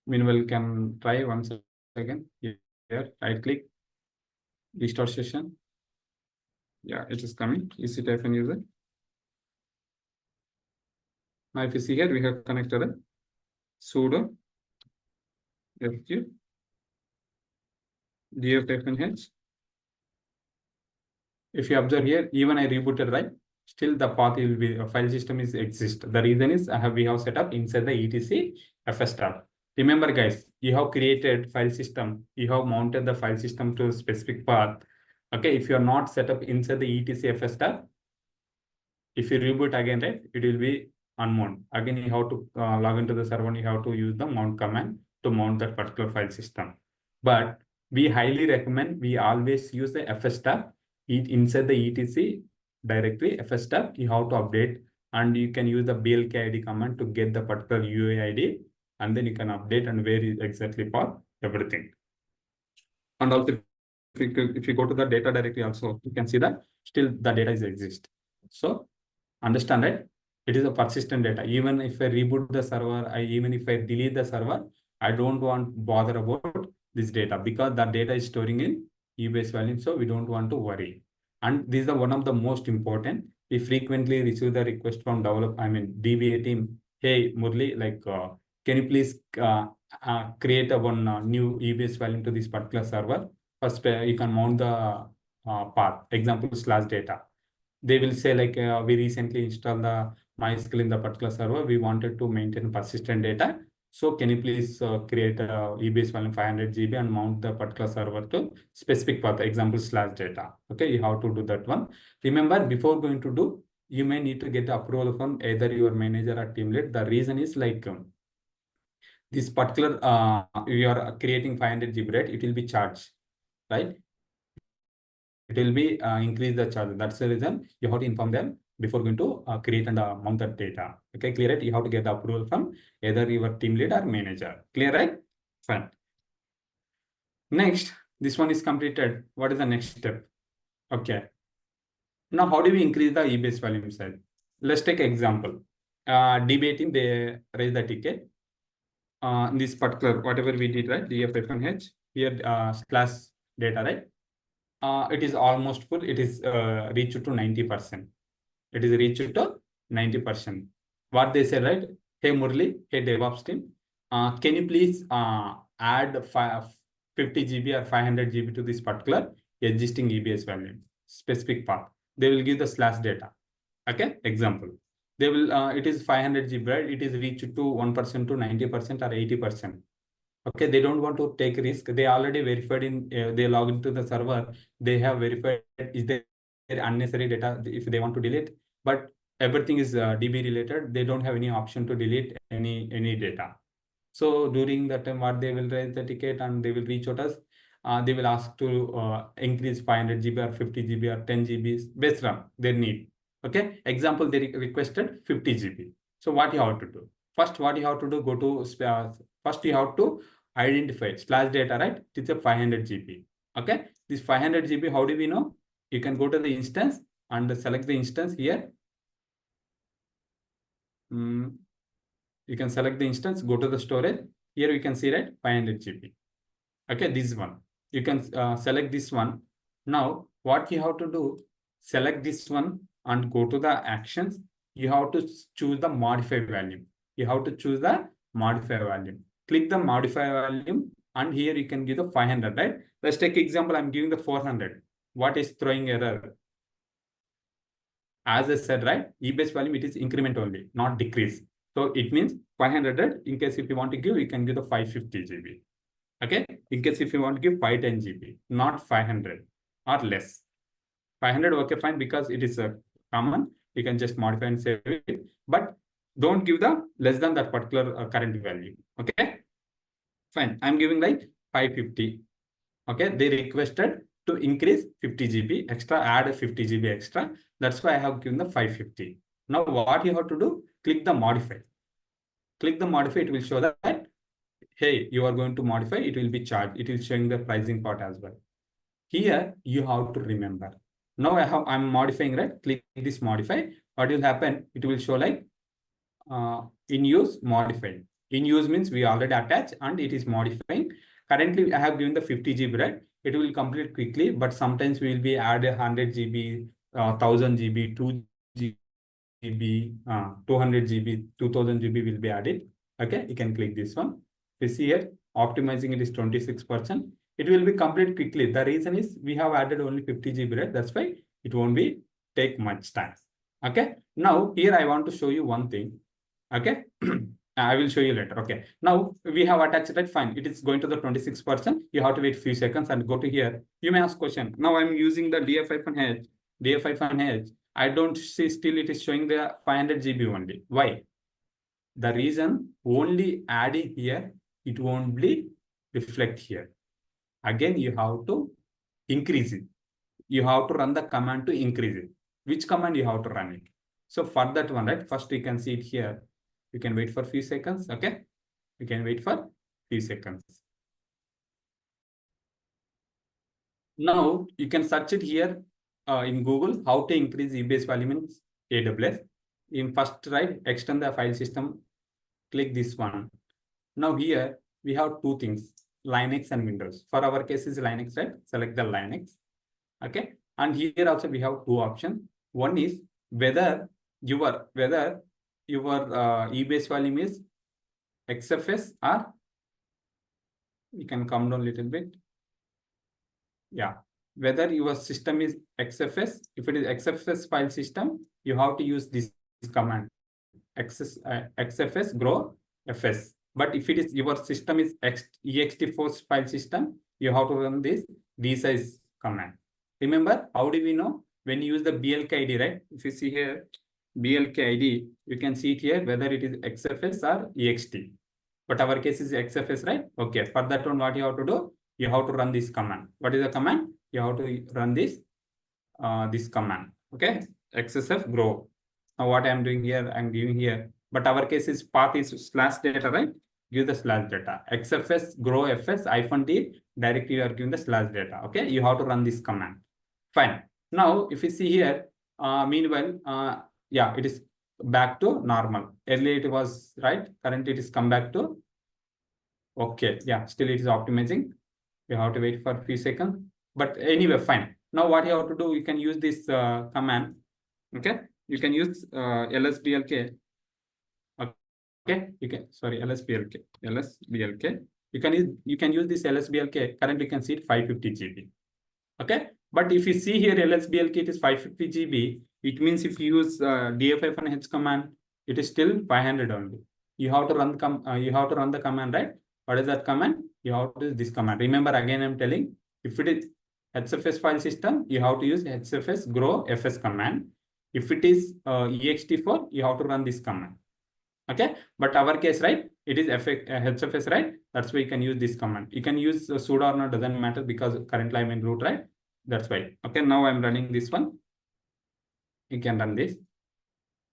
Meanwhile, you can try once again. Here, right click, restart session. Yeah, it is coming. EC2 user. Now, if you see here, we have connected a sudo fq df-h. If you observe here, even I rebooted, right? Still the path will be file system is exist. The reason is we have set up inside the etc FS tab. Remember, guys, you have created file system. You have mounted the file system to a specific path. Okay, if you are not set up inside the etc FS tab, if you reboot again, right, it will be unmount. Again, you have to log into the server and you have to use the mount command to mount that particular file system. But we highly recommend we always use the FS tab. Inside the etc directory FS tab, you have to update, and you can use the BLK ID command to get the particular UID, and then you can update and where is exactly for everything. And also, if you go to the data directory also, you can see that still the data is exist. So understand, right? It is a persistent data. Even if I reboot the server, even if I delete the server, I don't want bother about this data because that data is storing in EBS volume. So we don't want to worry. And this is one of the most important. We frequently receive the request from DBA team. Hey, Murli, like, can you please create one new EBS volume to this particular server? First, you can mount the path, example /data. They will say like, we recently installed the MySQL in the particular server. We wanted to maintain persistent data. So can you please create a EBS volume 500 GB and mount the particular server to specific path, example /data. Okay, you have to do that one. Remember, before going to do, you may need to get approval from either your manager or team lead. The reason is like, this particular, you are creating 500 GB, right? It will be charged, right? It will be increase the charge. That's the reason you have to inform them before going to create and mount that data. Okay, clear it? You have to get the approval from either your team lead or manager. Clear, right? Fine. Next, this one is completed. What is the next step? Okay. Now, how do we increase the EBS volume size? Let's take example. DBA team, they raise the ticket. In this particular, whatever we did, right? DF-H, here slash data, right? It is almost full. It is reached to 90%. It is reached to 90%. What they say, right? Hey Murli, hey DevOps team, can you please add 50 GB or 500 GB to this particular existing EBS value, specific path. They will give the slash data. Okay, example. They will, it is 500 GB, right? It is reached to 1% to 90% or 80%. Okay, they don't want to take risk. They already verified in, they log into the server. They have verified is there unnecessary data if they want to delete, but everything is DB related. They don't have any option to delete any data. So during that time, what they will raise the ticket and they will reach out us. They will ask to increase 500 GB or 50 GB or 10 GB based on their need. Okay, example, they requested 50 GB. So what you have to do? First, what you have to do, go to, first you have to identify slash data, right? It's a 500 GB. Okay, this 500 GB, how do we know? You can go to the instance and select the instance here. You can select the instance, go to the storage. Here you can see, right, 500 GB. Okay, this one. You can select this one. Now, what you have to do, select this one and go to the actions. You have to choose the modify value. You have to choose the modify value. Click the modify value and here you can give the 500, right? Let's take example, I'm giving the 400. What is throwing error? As I said, right, EBS volume, it is increment only, not decrease. So it means 500. In case if you want to give, you can give the 550 GB. Okay. In case if you want to give 510 GB, not 500 or less. 500, okay, fine, because it is a common. You can just modify and save it, but don't give the less than that particular current value. Okay. Fine. I'm giving like 550. Okay. They requested to increase 50 GB extra, add 50 GB extra. That's why I have given the 550. Now what you have to do, click the modify. Click the modify, it will show that, hey, you are going to modify, it will be charged. It is showing the pricing part as well. Here, you have to remember. Now I'm modifying, right? Click this modify. What will happen? It will show like in use, modified. In use means we already attached and it is modifying. Currently, I have given the 50 GB, right? It will complete quickly, but sometimes we will be add 100 GB, 1000 GB, 2 GB, 200 GB, 2000 GB will be added. Okay, you can click this one. You see here, optimizing it is 26%. It will be complete quickly. The reason is we have added only 50 GB, right? That's why it won't be take much time. Okay, now here I want to show you one thing. Okay, I will show you later. Okay, now we have attached it, fine. It is going to the 26%. You have to wait few seconds and go to here. You may ask question. Now I'm using the DF-H. I don't see still it is showing the 500 GB only. Why? The reason only adding here, it won't be reflect here. Again, you have to increase it. You have to run the command to increase it. Which command you have to run it? So for that one, right? First you can see it here. You can wait for a few seconds. Okay. You can wait for a few seconds. Now you can search it here in Google, how to increase EBS volume in AWS. In first, right, extend the file system, click this one. Now here we have two things, Linux and Windows. For our case is Linux, right? Select the Linux. Okay. And here also we have two options. One is whether your EBS volume is XFS or you can come down a little bit. Yeah, whether your system is XFS. If it is XFS file system, you have to use this command XFS grow FS. But if it is your system is ext4 file system, you have to run this resize command. Remember, how do we know? When you use the BLK ID, right? If you see here, BLK ID, you can see it here whether it is XFS or EXT. but our case is XFS, right? Okay, for that one, what you have to do? You have to run this command. What is the command? You have to run this command. Okay, XSF grow. Now what I am doing here, I am giving here, but our case is path is slash data, right? Give the slash data. XFS grow fs -d directly you are giving the slash data. Okay, you have to run this command. Fine. Now if you see here, meanwhile, yeah, it is back to normal. Earlier it was right. Currently it is come back to okay. Yeah, still it is optimizing. You have to wait for a few seconds. But anyway, fine. Now what you have to do, you can use this command. Okay, you can use lsblk. Okay, you can lsblk. You can use this lsblk. Currently you can see it 550 GB. Okay, but if you see here lsblk, it is 550 GB. It means if you use df-h command, it is still 500 only. You have to run the command, right? What is that command? You have to use this command. Remember, again, I'm telling, if it is HFS file system, you have to use HFS grow fs command. If it is ext4, you have to run this command. Okay, but our case, right? It is HFS, right? That's why you can use this command. You can use sudo or not, doesn't matter, because currently I'm in root, right? That's why. Okay, now I'm running this one. You can run this.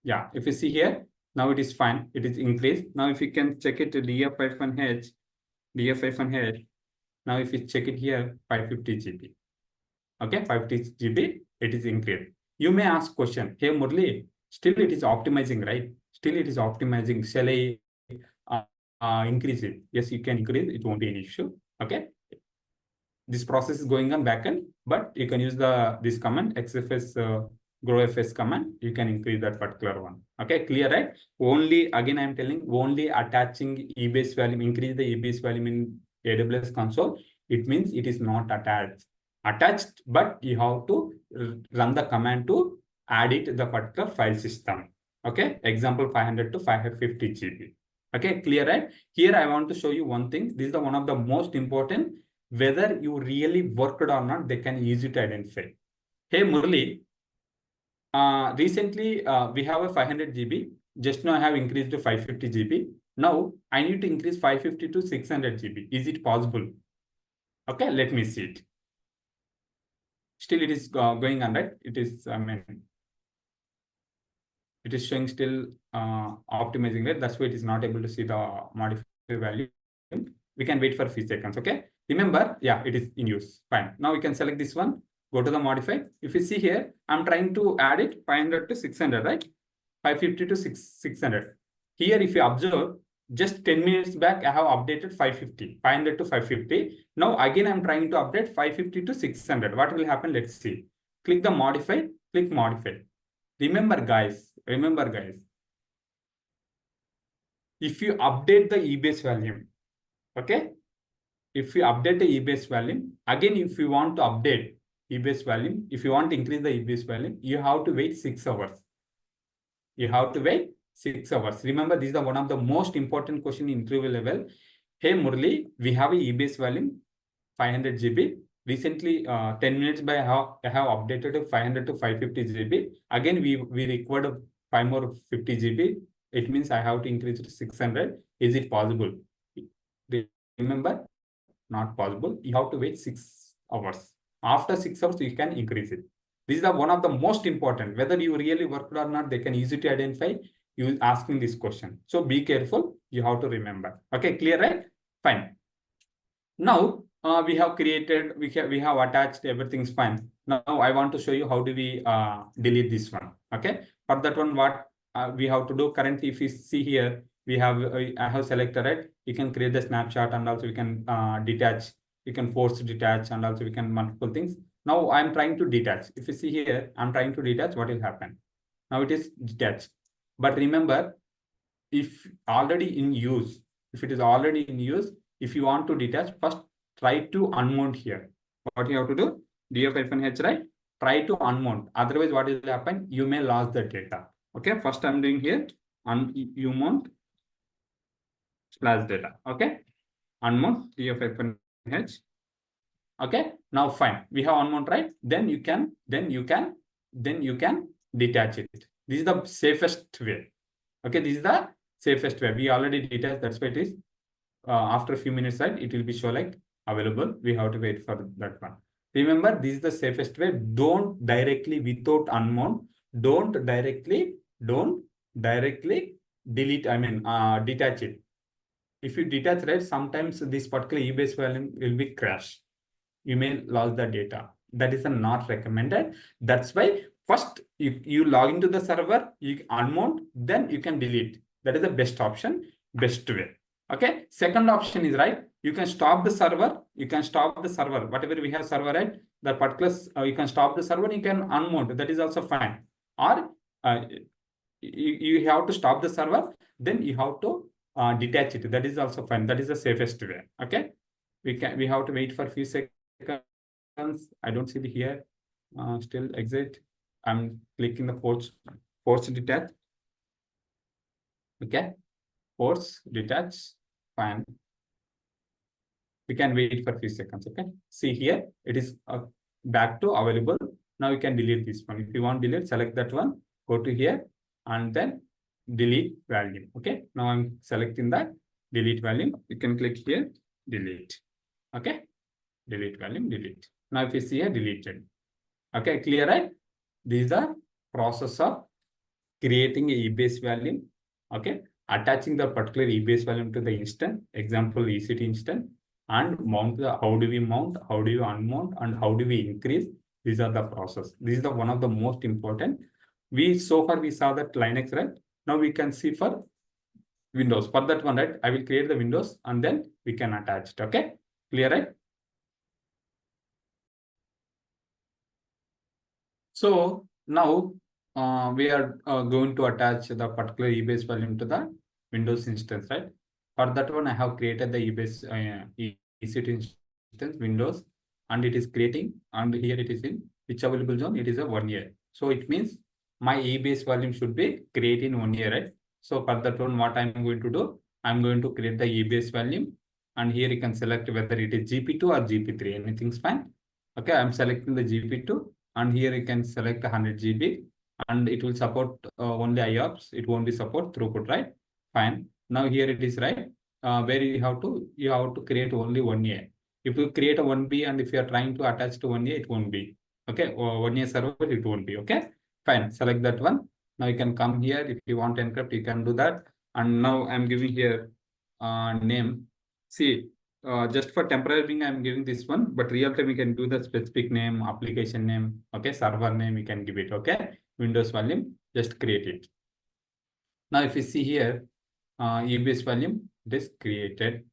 Yeah, if you see here, now it is fine. It is increased. Now if you can check it to df-h, now if you check it here, 550 GB. Okay, 550 GB, it is increased. You may ask question, hey Murli, still it is optimizing, right? Still it is optimizing. Shall I increase it? Yes, you can increase. It won't be an issue. Okay. This process is going on backend, but you can use this command xfs grow fs command. You can increase that particular one. Okay, clear, right? Only again I'm telling, only attaching EBS volume, increase the EBS volume in AWS console. It means it is not attached, but you have to run the command to add it to the particular file system. Okay, example 500 to 550 GB. Okay, clear, right? Here I want to show you one thing. This is one of the most important. Whether you really worked or not, they can use it to identify. Hey Murli, recently we have a 500 GB. Just now I have increased to 550 GB. Now I need to increase 550 to 600 GB. Is it possible? Okay, let me see it. Still it is going on, right? It is, it is showing still optimizing, right? That's why it is not able to see the modified value. We can wait for a few seconds, okay? Remember, yeah, it is in use. Fine. Now we can select this one, go to the modify. If you see here, I'm trying to add it 500 to 600, right? 550 to 600. Here, if you observe, just 10 minutes back, I have updated 500 to 550. Now, again, I'm trying to update 550 to 600. What will happen? Let's see. Click the modify, click modify. Remember, guys, if you update the EBS volume, okay? If you update the EBS volume, again, if you want to update EBS volume, if you want to increase the EBS volume, you have to wait 6 hours. You have to wait 6 hours. Remember, this is one of the most important question in interview level. Hey Murli, we have a EBS volume 500 GB. Recently, 10 minutes by I have updated 500 to 550 GB. Again, we required 5 more 50 GB. It means I have to increase it to 600. Is it possible? Remember, not possible. You have to wait 6 hours. After 6 hours, you can increase it. This is one of the most important. Whether you really worked or not, they can easily identify you asking this question. So be careful. You have to remember. Okay, clear, right? Fine. Now we have created, we have attached, everything's fine. Now I want to show you how do we delete this one. Okay, for that one, what we have to do currently, if you see here, we have I have selected it. You can create the snapshot, and also we can detach. You can force detach, and also we can multiple things. Now I'm trying to detach. If you see here, I'm trying to detach. What will happen? Now it is detached. But remember, if already in use, if it is already in use, if you want to detach, first try to unmount here. What you have to do? df-h, right? Try to unmount. Otherwise, what will happen? You may lose the data. Okay, first I'm doing here, unmount slash data. Okay, unmount df-h. Okay, now fine. We have unmount, right? Then you can detach it. This is the safest way. Okay, this is the safest way. We already detached. That's why it is after a few minutes, right, it will be show like available. We have to wait for that one. Remember, this is the safest way. Don't directly without unmount. Don't directly delete. I mean, detach it. If you detach, right, sometimes this particular EBS volume will be crash. You may lose the data. That is not recommended. That's why first you log into the server, you unmount, then you can delete. That is the best option, best way. Okay. Second option is, right, you can stop the server. You can stop the server. Whatever we have server, right, the particular you can stop the server. You can unmount. That is also fine. Or you have to stop the server. Then you have to detach it. That is also fine. That is the safest way. Okay. We have to wait for a few seconds. I don't see the here. Still exit. I'm clicking the force detach. Okay. Force detach. Fine. We can wait for a few seconds. Okay. See here, it is back to available. Now you can delete this one. If you want to delete, select that one. Go to here and then delete volume. Okay. Now I'm selecting that delete volume. You can click here, delete. Okay. Delete volume, delete. Now if you see here, deleted. Okay, clear, right? This is the process of creating a EBS volume. Okay, attaching the particular EBS volume to the instance, example EC2 instance, and mount the, how do we mount, how do you unmount, and how do we increase. These are the process. This is the one of the most important. So far we saw that Linux, right? Now we can see for Windows. For that one, right, I will create the Windows and then we can attach it. Okay, clear, right? So now we are going to attach the particular EBS volume to the Windows instance, right? For that one, I have created the EBS EC2 instance Windows, and it is creating, and here it is in which available zone. It is a 1 year. So it means my EBS volume should be created in 1 year, right? So for that one, what I'm going to do, I'm going to create the EBS volume, and here you can select whether it is GP2 or GP3. Anything's fine. Okay, I'm selecting the GP2. And here you can select 100 GB and it will support only IOPS. It won't be support throughput, right? Fine. Now here it is, right? Where you have to create only 1 year. If you create a 1B and if you are trying to attach to 1 year, it won't be. Okay, 1 year server, it won't be. Okay, fine. Select that one. Now you can come here. If you want to encrypt, you can do that. And now I'm giving here name. See, just for temporary I'm giving this one, but real time we can do the specific name, application name, okay, server name, we can give it, okay, Windows volume, just create it. Now if you see here, EBS volume, it is created,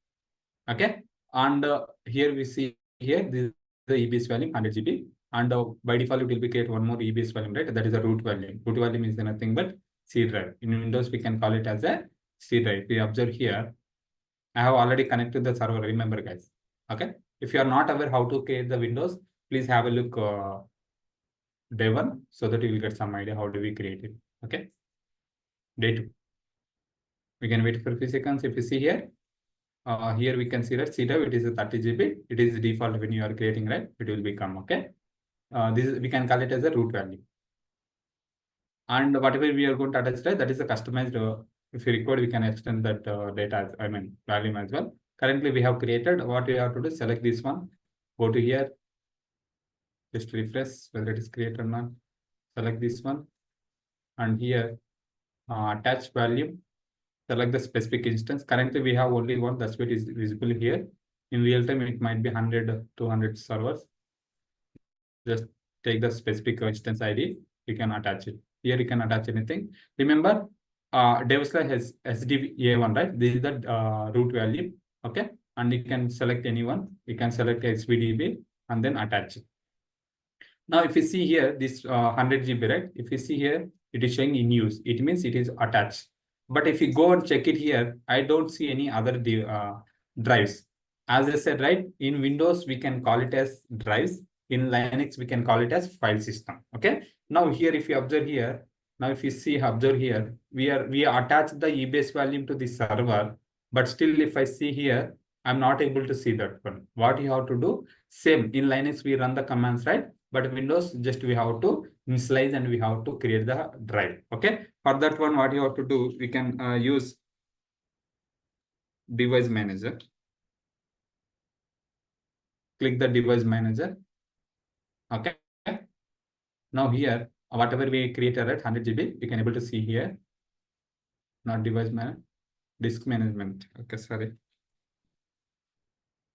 okay, and here we see here, this is the EBS volume 100 GB, and by default it will be create one more EBS volume, right? That is a root volume. Root volume is nothing but C drive. In Windows, we can call it as a C drive. We observe here, I have already connected the server, remember guys. Okay. If you are not aware how to create the Windows, please have a look day one so that you will get some idea how do we create it. Okay. Day two. We can wait for a few seconds. If you see here, here we can see that C drive, it is a 30 GB. It is default when you are creating, right? It will become, okay. This is, we can call it as a root value. And whatever we are going to attach, right, that is a customized. If you record, we can extend that data, I mean, volume as well. Currently, we have created. What we have to do, select this one, go to here, just refresh whether it is created or not. Select this one, and here, attach volume. Select the specific instance. Currently, we have only one. That's why it is visible here. In real time, it might be 100, 200 servers. Just take the specific instance ID. You can attach it. Here, you can attach anything. Remember, Devsla has SDA1, right? This is the root value. Okay. And you can select anyone. You can select SVDB and then attach it. Now, if you see here, this 100 GB, right? If you see here, it is showing in use. It means it is attached. But if you go and check it here, I don't see any other drives. As I said, right? In Windows, we can call it as drives. In Linux, we can call it as file system. Okay. Now here, if you observe here, now if you see, observe here, we attach the EBS volume to the server. But still, if I see here, I'm not able to see that one. What you have to do, same in Linux, we run the commands, right? But Windows, just we have to initialize and we have to create the drive. Okay. For that one, what you have to do, we can use device manager. Click the device manager. Okay. Now here, whatever we created at 100 GB, you can able to see here. Not device manager, disk management. Okay, sorry.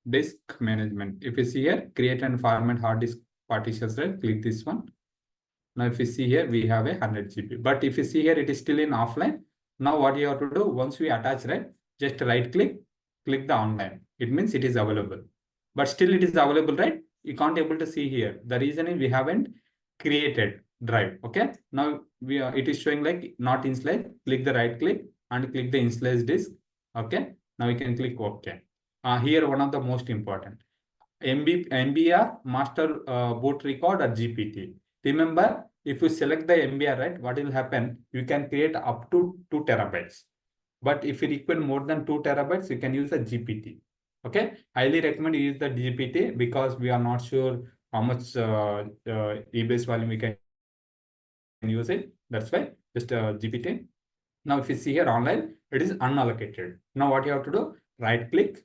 Disk management. If you see here, create and format hard disk partitions, right? Click this one. Now, if you see here, we have a 100 GB. But if you see here, it is still in offline. Now, what you have to do, once we attach, right? Just right click, click the online. It means it is available. But still it is available, right? You can't able to see here. The reason is we haven't created drive. Okay. Now it is showing like not initialized. Click the right click and click the initialized disk. Okay. Now you can click OK. Here one of the most important. MBR master boot record or GPT. Remember, if you select the MBR, right, what will happen? You can create up to 2 terabytes. But if you require more than 2 terabytes, you can use a GPT. Okay, highly recommend you use the GPT because we are not sure how much EBS volume we can use it. That's why just GPT. Now, if you see here online, it is unallocated. Now, what you have to do? Right click.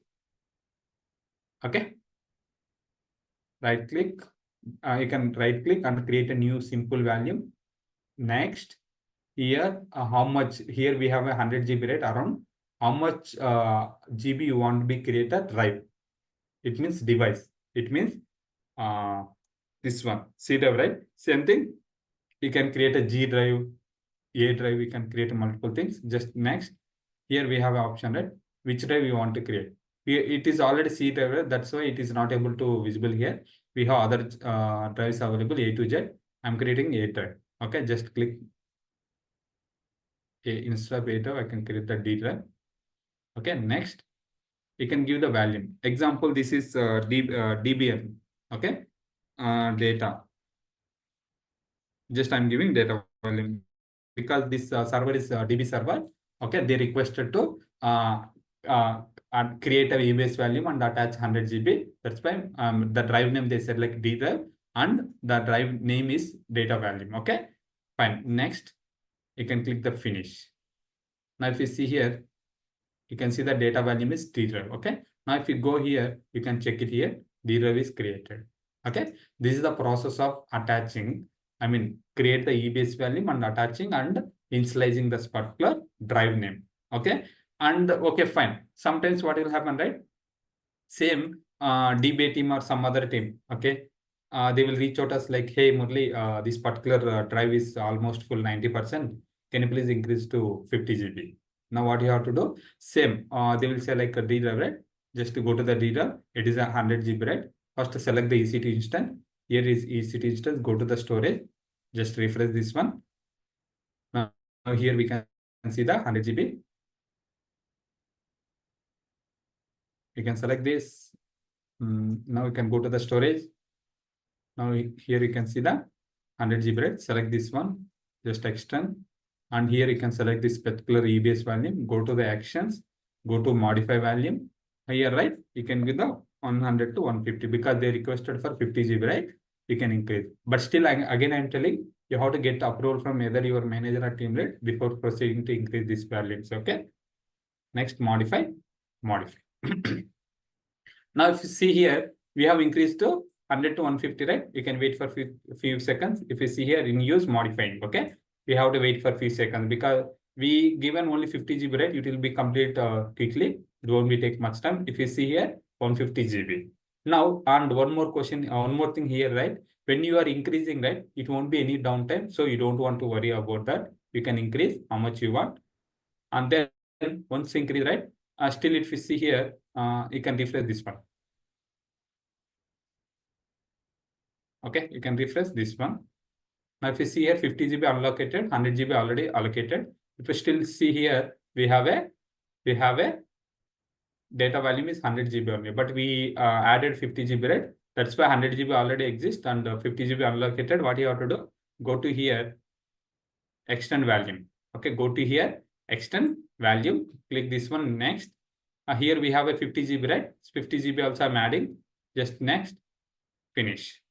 Okay. Right click. You can right click and create a new simple volume. Next, here how much? Here we have a 100 GB rate around. How much GB you want to be created? Drive. It means device. It means this one. C drive, right? Same thing. You can create a G drive, A drive. You can create multiple things. Just next. Here we have an option, right? Which drive you want to create. It is already C drive, right? That's why it is not able to visible here. We have other drives available A to Z. I'm creating A drive. Okay, just click A. Instead of A drive, I can create the D drive. Okay, next. You can give the value. Example, this is DBM. Okay, data. Just I'm giving data volume because this server is DB server. Okay, they requested to create a EBS volume and attach 100 GB. That's why the drive name they said like D drive and the drive name is data volume. Okay, fine. Next, you can click the finish. Now, if you see here, you can see the data volume is D drive. Okay. Now, if you go here, you can check it here. D drive is created. Okay. This is the process of attaching. I mean, create the EBS volume and attaching and initializing this particular drive name. Okay. And okay, fine. Sometimes what will happen, right? Same DBA team or some other team. Okay. They will reach out us like, hey, Murli, this particular drive is almost full 90%. Can you please increase to 50 GB? Now, what you have to do? Same. They will say like a D drive, right? Just to go to the D drive, it is a 100 GB, right? First, select the EC2 instance. Here is EC2 instance. Go to the storage. Just refresh this one. Now here we can see the 100 GB. You can select this. Now we can go to the storage. Now here you can see the 100 GB, right? Select this one. Just extend. And here you can select this particular EBS volume. Go to the actions. Go to modify volume. Here, right? You can give the 100 to 150 because they requested for 50 GB, right? You can increase. But still, again, I'm telling you have to get approval from either your manager or team lead before proceeding to increase these values. Okay. Next, modify. Modify. Now, if you see here, we have increased to 100 to 150, right? You can wait for few seconds. If you see here in use modifying, okay? We have to wait for a few seconds because we given only 50 GB, right? It will be complete quickly. It won't be take much time. If you see here, 150 GB. Now, and one more question, one more thing here, right? When you are increasing, right, it won't be any downtime. So you don't want to worry about that. You can increase how much you want. And then once increase, right? Still, if you see here, you can refresh this one. Okay, you can refresh this one. Now, if you see here, 50 GB unallocated, 100 GB already allocated. If you still see here, we have a data volume is 100 GB only, but we added 50 GB, right? That's why 100 GB already exists and 50 GB unallocated. What you have to do? Go to here, extend volume. Okay, go to here, extend volume. Click this one next. Here we have a 50 GB, right? 50 GB also I'm adding. Just next, finish.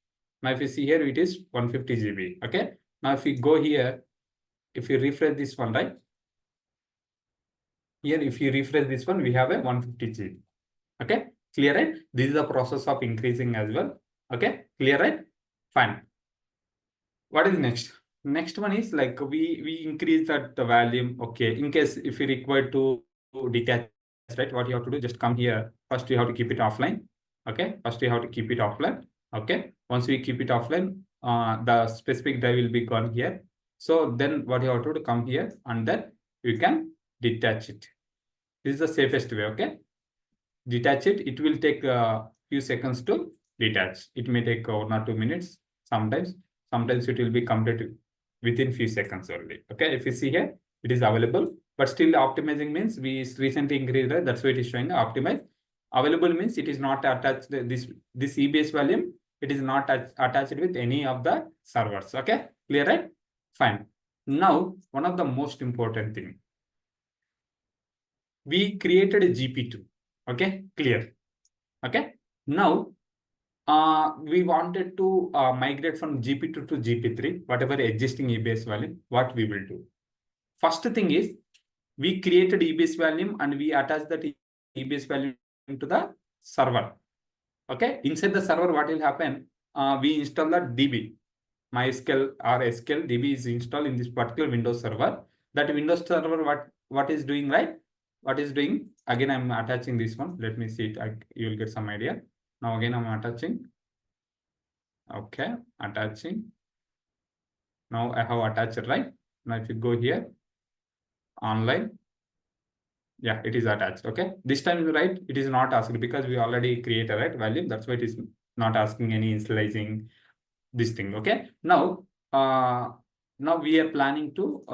Now, if you see here, it is 150 GB. Okay. Now, if you go here, if you refresh this one, right? Here, if you refresh this one, we have a 150 GB. Okay, clear, right? This is the process of increasing as well. Okay, clear, right? Fine. What is next? Next one is like we increase that the volume. Okay, in case if you require to detach, right? What you have to do, just come here. First, you have to keep it offline. Okay, first you have to keep it offline. Okay, once we keep it offline, the specific drive will be gone here. So then what you have to do, come here and then you can detach it. This is the safest way. Okay, detach it. It will take a few seconds to detach. It may take 1 or 2 minutes. Sometimes it will be completed within few seconds only. Okay, if you see here, it is available, but still optimizing means we recently increased that. That's why it is showing optimize. Available means it is not attached. This EBS volume, it is not attached with any of the servers. Okay, clear, right? Fine. Now, one of the most important thing, we created a GP2. Okay, clear. Okay, now we wanted to migrate from GP2 to GP3, whatever existing EBS volume, what we will do. First thing is, we created EBS volume and we attach that EBS volume to the server. Okay, inside the server, what will happen? We install the DB, MySQL or SQL DB is installed in this particular Windows server. That Windows server, what is doing, right? What is doing? Again, I'm attaching this one. Let me see it. You will get some idea. Now again, I'm attaching. Okay, attaching. Now I have attached it, right? Now if you go here, online, yeah, it is attached. Okay, this time right, it is not asked because we already created a right value. That's why it is not asking any initializing this thing. Okay, now now we are planning to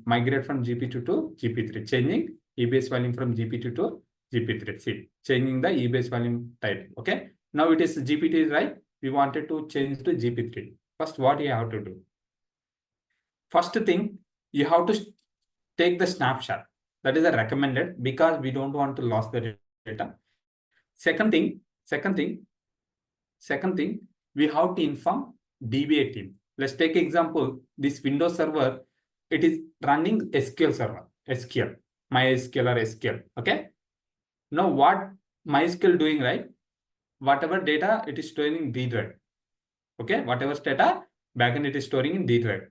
migrate from GP2 to GP3, changing EBS volume from GP2 to GP3. See, changing the EBS volume type. Okay, now it is GP2 right. We wanted to change to GP3. First, what you have to do? First thing, you have to take the snapshot. That is a recommended because we don't want to lose the data. Second thing, we have to inform DBA team. Let's take example, this Windows server, it is running SQL server, SQL, MySQL or SQL. Okay. Now what MySQL doing, right? Whatever data it is storing in D drive. Okay, whatever data backend it is storing in D drive.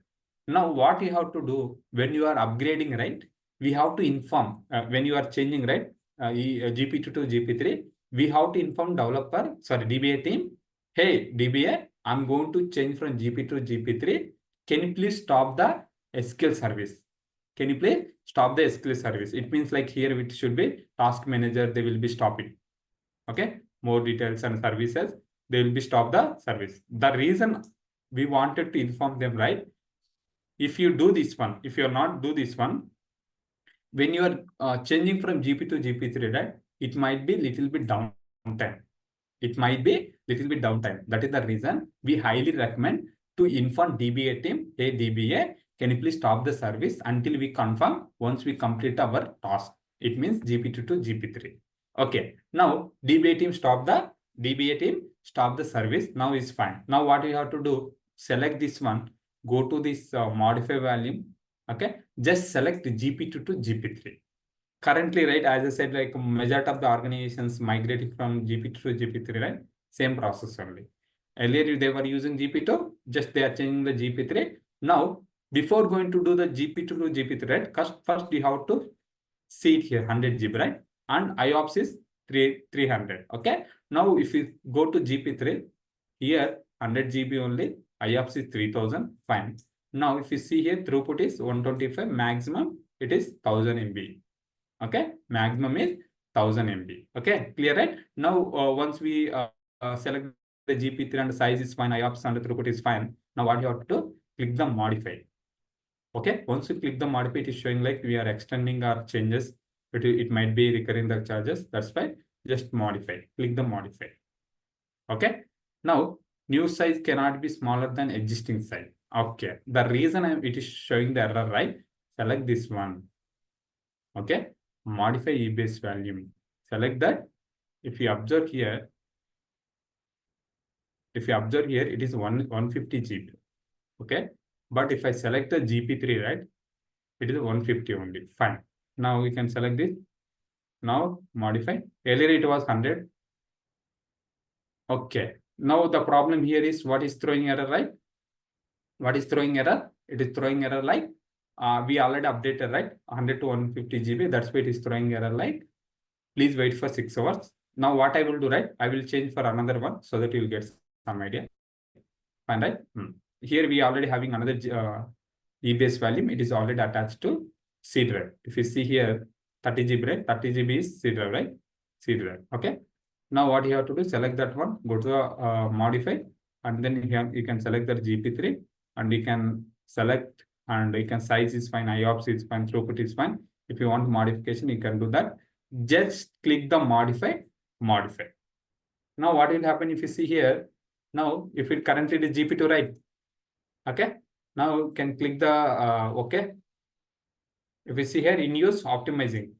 Now what you have to do when you are upgrading, right? We have to inform when you are changing, right? GP2 to GP3, we have to inform DBA team. Hey, DBA, I'm going to change from GP to GP3. Can you please stop the SQL service? Can you please stop the SQL service? It means like here it should be task manager. They will be stopping. Okay, more details and services. They will be stop the service. The reason we wanted to inform them, right? If you do this one, if you are not do this one, when you are changing from GP to GP3, right? It might be little bit downtime. It might be little bit downtime. That is the reason we highly recommend to inform DBA team. Hey DBA, can you please stop the service until we confirm once we complete our task? It means GP2 to GP3. Okay. Now DBA team stop the service. Now is fine. Now what you have to do? Select this one. Go to this modify volume. Okay. Just select GP2 to GP3. Currently, right, as I said, like majority of the organizations migrating from GP2 to GP3, right? Same process only. Earlier, they were using GP2, just they are changing the GP3. Now, before going to do the GP2 to GP3, right? First you have to see it here, 100 GB, right? And IOPS is 300. Okay. Now, if you go to GP3, here 100 GB only, IOPS is 3000. Fine. Now, if you see here, throughput is 125, maximum it is 1000 MB. Okay, maximum is 1000 MB. Okay, clear, right? Now, once we select the GP3 and the size is fine, IOPS and the throughput is fine. Now, what you have to do? Click the modify. Okay, once you click the modify, it is showing like we are extending our changes. It might be recurring the charges. That's fine. Just modify. Click the modify. Okay. Now, new size cannot be smaller than existing size. Okay. The reason it is showing the error, right? Select this one. Okay. Modify EBS volume. Select that. If you observe here, it is 150 GB. Okay. But if I select the GP3, right, it is 150 only. Fine. Now we can select this. Now modify. Earlier it was 100. Okay. Now the problem here is what is throwing error, right? What is throwing error? It is throwing error like we already updated, right? 100 to 150 GB. That's why it is throwing error like please wait for 6 hours. Now what I will do, right? I will change for another one so that you will get some idea. Fine, right? Here we already having another EBS volume. It is already attached to C drive. If you see here 30 GB, right? 30 GB is C drive, right? C drive. Okay. Now what you have to do, select that one, go to the modify, and then you can select that GP3, and you can select, and you can size is fine, IOPS is fine, throughput is fine. If you want modification, you can do that. Just click the modify. Now what will happen if you see here? Now if it currently is GP2, right? Okay. Now you can click the OK. If you see here in use optimizing.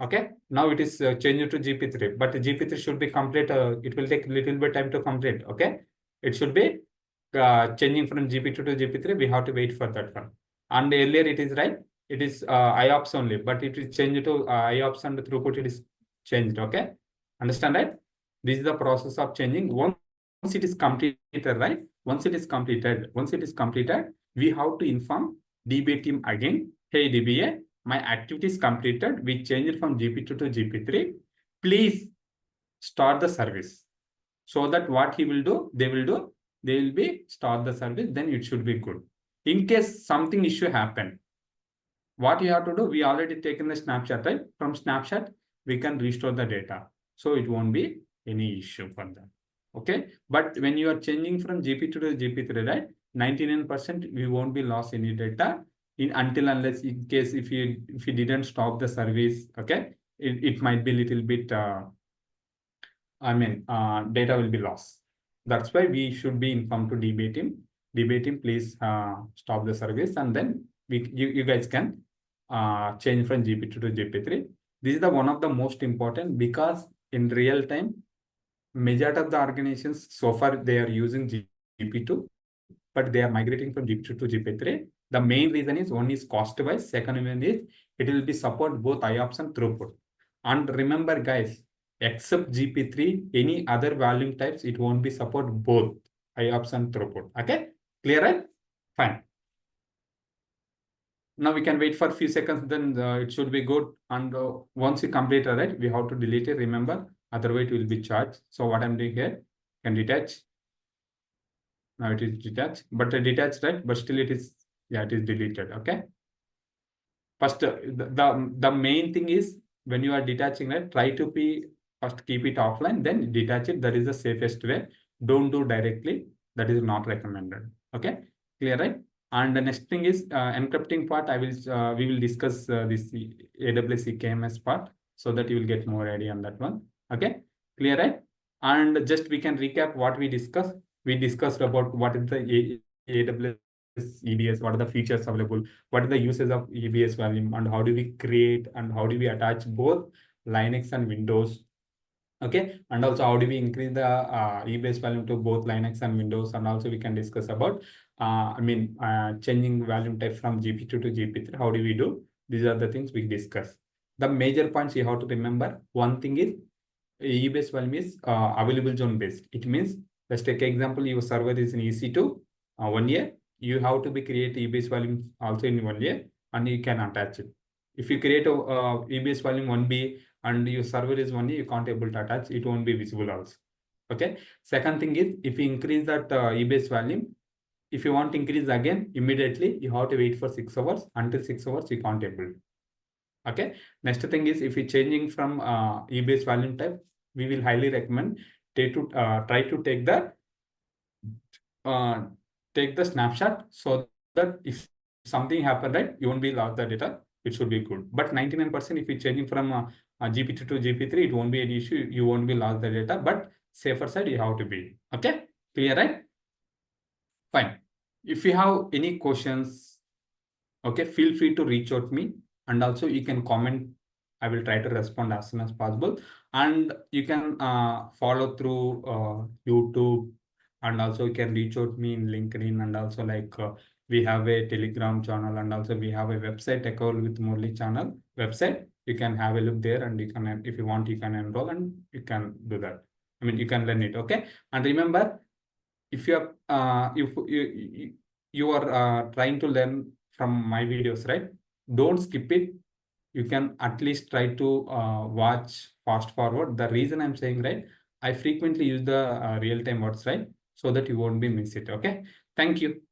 Okay. Now it is changed to GP3, but GP3 should be complete. It will take a little bit time to complete. Okay. It should be changing from GP2 to GP3. We have to wait for that one. And earlier it is right. It is IOPS only, but it is changed to IOPS and throughput. It is changed. Okay. Understand, right? This is the process of changing. Once it is completed, right? Once it is completed, we have to inform DBA team again. Hey DBA, my activity is completed. We change it from GP2 to GP3. Please start the service. So that what he will do, they will be start the service. Then it should be good. In case something issue happen, what you have to do, we already taken the snapshot, right? From snapshot, we can restore the data. So it won't be any issue for that. Okay. But when you are changing from GP2 to GP3, right? 99% we won't be lost any data until unless in case if you didn't stop the service, okay, it might be little bit data will be lost. That's why we should be informed to DBA team. DBA team, please stop the service, and then you guys can change from GP2 to GP3. This is the one of the most important, because in real time, majority of the organizations so far they are using GP2, but they are migrating from GP2 to GP3. The main reason is one is cost wise. Second one is it will be support both IOPS and throughput. And remember, guys, except GP3, any other volume types, it won't be support both IOPS and throughput. Okay, clear, right? Fine. Now we can wait for a few seconds, then it should be good. And once you complete, right, we have to delete it. Remember, otherwise it will be charged. So what I'm doing here, can detach. Now it is detached, but detached, right? But still it is, yeah, it is deleted. Okay. First, the main thing is when you are detaching, right, try to be first keep it offline, then detach it. That is the safest way. Don't do directly. That is not recommended. Okay, clear, right? And the next thing is encrypting part. We will discuss this AWS EKMS part so that you will get more idea on that one. Okay, clear, right? And just we can recap what we discussed. We discussed about what is the AWS EBS, what are the features available, what are the uses of EBS volume, and how do we create and how do we attach both Linux and Windows. Okay, and also how do we increase the EBS volume to both Linux and Windows, and also we can discuss about changing volume type from GP2 to GP3. How do we do? These are the things we discuss. The major points you have to remember. One thing is EBS volume is available zone based. It means, let's take example, your server is in EC2 1 year. You have to be create EBS volume also in 1 year, and you can attach it. If you create a EBS volume 1B and your server is 1 year, you can't able to attach, it won't be visible also. Okay. Second thing is, if you increase that EBS volume, if you want to increase again immediately, you have to wait for 6 hours. Until 6 hours, you can't able. Okay. Next thing is, if you're changing from EBS volume type, we will highly recommend try to take the snapshot, so that if something happened, right, you won't be lost the data. It should be good. But 99% if you're changing from GP2 to GP3, it won't be an issue. You won't be lost the data, but safer side you have to be. Okay, clear, right? Fine. If you have any questions, okay, feel free to reach out to me, and also you can comment. I will try to respond as soon as possible. And you can follow through YouTube, and also you can reach out to me in LinkedIn, and also like We have a Telegram channel, and also we have a website account with Murli channel website. You can have a look there, and you can, if you want, you can enroll and you can do that. I mean, you can learn it. Okay. And remember, if you are you are trying to learn from my videos, right? Don't skip it. You can at least try to watch fast forward. The reason I'm saying, right, I frequently use the real-time words, right, so that you won't be miss it. Okay. Thank you.